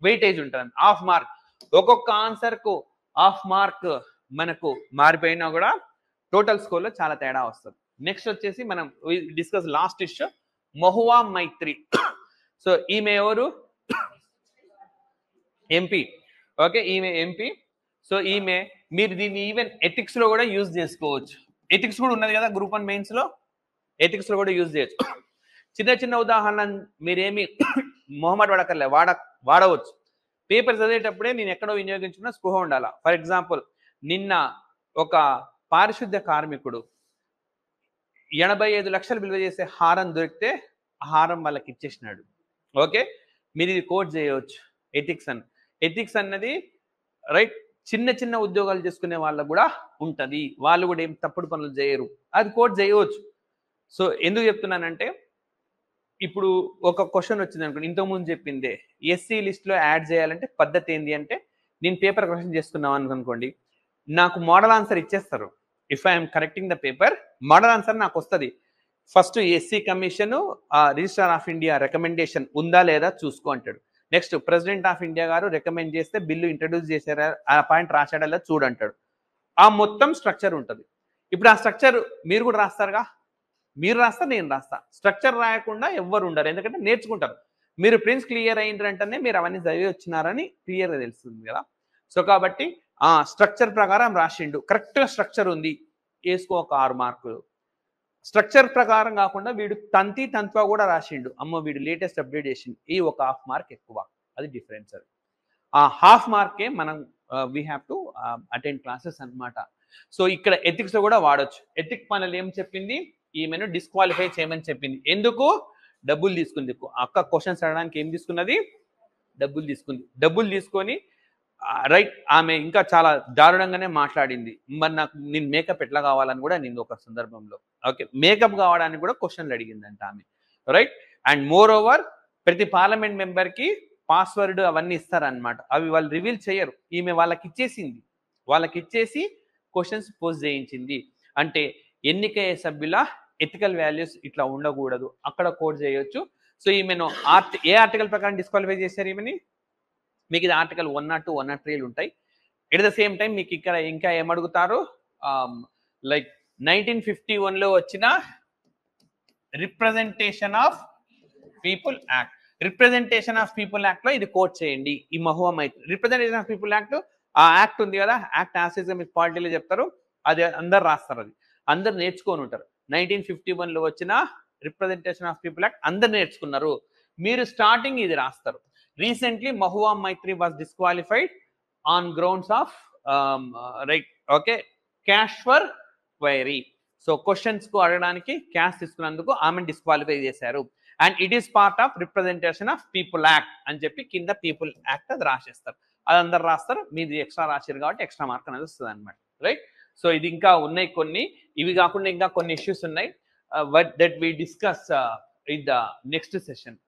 వెయిటేజ్ ఉంటుంది, హాఫ్ మార్క్. ఒక్కొక్క ఆన్సర్కు హాఫ్ మార్క్ మనకు మారిపోయినా కూడా టోటల్ స్కోర్లో చాలా తేడా వస్తుంది. నెక్స్ట్ వచ్చేసి మనం డిస్కస్ లాస్ట్ ఇష్యూ మహువా మైత్రి. సో ఈమె ఎవరు? ఎంపీ. ఓకే, ఈమె ఎంపీ. సో ఈమె మీరు దీన్ని ఈవెన్ ఎథిక్స్ లో కూడా యూజ్ చేసుకోవచ్చు. ఎథిక్స్ కూడా ఉన్నది కదా గ్రూప్ 1 మెయిన్స్ లో, ఎథిక్స్ లో కూడా యూజ్ చేయొచ్చు. చిన్న చిన్న ఉదాహరణ మీరేమి మొహమాట పడకర్లే, వాడవచ్చు. పేపర్ చదివేటప్పుడే నేను ఎక్కడో వినియోగించుకున్న స్పృహ ఉండాల. ఫర్ ఎగ్జాంపుల్, నిన్న ఒక పారిశుద్ధ్య కార్మికుడు 85 లక్షలు విలువ చేసే హారం దొరికితే ఆ హారం వాళ్ళకి ఇచ్చేసినాడు. ఓకే, మీరు ఇది కోట్ చేయవచ్చు ఎథిక్స్ అని. ఎథిక్స్ అన్నది రైట్ చిన్న చిన్న ఉద్యోగాలు చేసుకునే వాళ్ళకు కూడా ఉంటుంది. వాళ్ళు కూడా ఏం తప్పుడు పనులు చేయరు, అది కోట్ చేయవచ్చు. సో ఎందుకు చెప్తున్నానంటే, ఇప్పుడు ఒక క్వశ్చన్ వచ్చింది అనుకోండి, ఇంతకుముందు చెప్పిందే ఎస్సీ లిస్ట్లో యాడ్ చేయాలంటే పద్ధతి ఏంటి అంటే, నేను పేపర్ కరెక్షన్ చేస్తున్నాం అనుకోండి, నాకు మోడల్ ఆన్సర్ ఇచ్చేస్తారు. If I'm correcting the paper, model answer నాకు వస్తుంది. First SC commission registrar of India recommendation ఉందా లేదా చూసుకో అంటాడు. నెక్స్ట్ ప్రెసిడెంట్ ఆఫ్ ఇండియా గారు రికమెండ్ చేస్తే బిల్లు ఇంట్రడ్యూస్ చేశారా, ఆ పాయింట్ రాశాడా లేదా చూడంటాడు. ఆ మొత్తం స్ట్రక్చర్ ఉంటుంది. ఇప్పుడు ఆ స్ట్రక్చర్ మీరు కూడా రాస్తారుగా, మీరు రాస్తా, నేను రాస్తా. స్ట్రక్చర్ రాయకుండా ఎవ్వరు ఉండరు, ఎందుకంటే నేర్చుకుంటారు. మీరు ప్రిన్స్ క్లియర్ అయిందంటేనే మీరు అవన్నీ చదివి వచ్చినారని క్లియర్గా తెలుస్తుంది కదా. సో కాబట్టి ఆ స్ట్రక్చర్ ప్రకారం రాసిండు, కరెక్ట్గా స్ట్రక్చర్ ఉంది, వేసుకో ఒక 6 మార్కులు. స్ట్రక్చర్ ప్రకారం కాకుండా వీడు తంత్వ కూడా రాసిండు, అమ్మ వీడు లేటెస్ట్ అప్డేట్ చేసిండు, ఈ ఒక 1/2 మార్క్ ఎక్కువ. అది డిఫరెన్స్. అది ఆ 1/2 మార్కే మనం we have to attend classes అనమాట. సో ఇక్కడ ఎథిక్స్ లో కూడా వాడచ్చు. ఎథిక్ పనులు ఏం చెప్పింది, ఈమెను డిస్క్వాలిఫై చేయమని చెప్పింది. ఎందుకు? డబ్బులు తీసుకుంది. అక్క క్వశ్చన్స్ అడగడానికి ఏం తీసుకున్నది? డబ్బులు తీసుకుంది. డబ్బులు తీసుకొని రైట్ ఆమె ఇంకా చాలా దారుణంగానే మాట్లాడింది. మరి నేను మేకప్ ఎట్లా కావాలని కూడా నేను ఒక సందర్భంలో, ఓకే, మేకప్ కావడానికి కూడా క్వశ్చన్లు అడిగిందంట ఆమె, రైట్. అండ్ మోర్ ఓవర్ ప్రతి పార్లమెంట్ మెంబర్ కి పాస్వర్డ్ అవన్నీ ఇస్తారనమాట, అవి వాళ్ళు రివీల్ చేయరు. ఈమె వాళ్ళకి ఇచ్చేసింది, వాళ్ళకి ఇచ్చేసి క్వశ్చన్స్ పోస్ట్ చేయించింది. అంటే ఎన్నికయ్యే సభ్యుల ఎథికల్ వాల్యూస్ ఇట్లా ఉండకూడదు, అక్కడ కోడ్ చేయొచ్చు. సో ఈమెను ఏ ఆర్టికల్ ప్రకారం డిస్క్వాలిఫై చేశారు ఈమెని? మీకు ఇది ఆర్టికల్ 102, 103 ఉంటాయి. ఎట్ ద సేమ్ టైం మీకు ఇక్కడ ఇంకా ఏమడుగుతారు, లైక్ 1951లో వచ్చిన representation of people act. Representation of people act లో ఇది కోట్ చేయండి. ఈ మహువా మైత్రి రిప్రజెంటేషన్ ఆఫ్ పీపుల్ యాక్ట్, ఆ యాక్ట్ ఉంది కదా, యాక్ట్ యాసిస్ మీకు పాలిటీలో చెప్తారు, అది అందరు రాస్తారు, అది అందరు నేర్చుకొని ఉంటారు. 1951లో వచ్చిన రిప్రజెంటేషన్ ఆఫ్ పీపుల్ యాక్ట్ అందరు నేర్చుకున్నారు. మీరు స్టార్టింగ్ ఇది రాస్తారు. Recently Mahua Moitra was disqualified on grounds of right, okay, cash for query. So questions కు అడగడానికి క్యాష్ తీసుకున్నందుకు ఆమెను డిస్క్వాలిఫై చేశారు. And it is part of representation of people act అని చెప్పి కింద పీపుల్ యాక్ట్ అది రాసేస్తారు. అది అందరు రాస్తారు, మీది ఎక్స్ట్రా రాశారు కాబట్టి ఎక్స్ట్రా మార్క్ అనేది వస్తుంది అనమాట, రైట్. సో ఇది ఇంకా ఉన్నాయి కొన్ని, ఇవి కాకుండా ఇంకా కొన్ని ఇష్యూస్ ఉన్నాయి, that we discuss in the next session.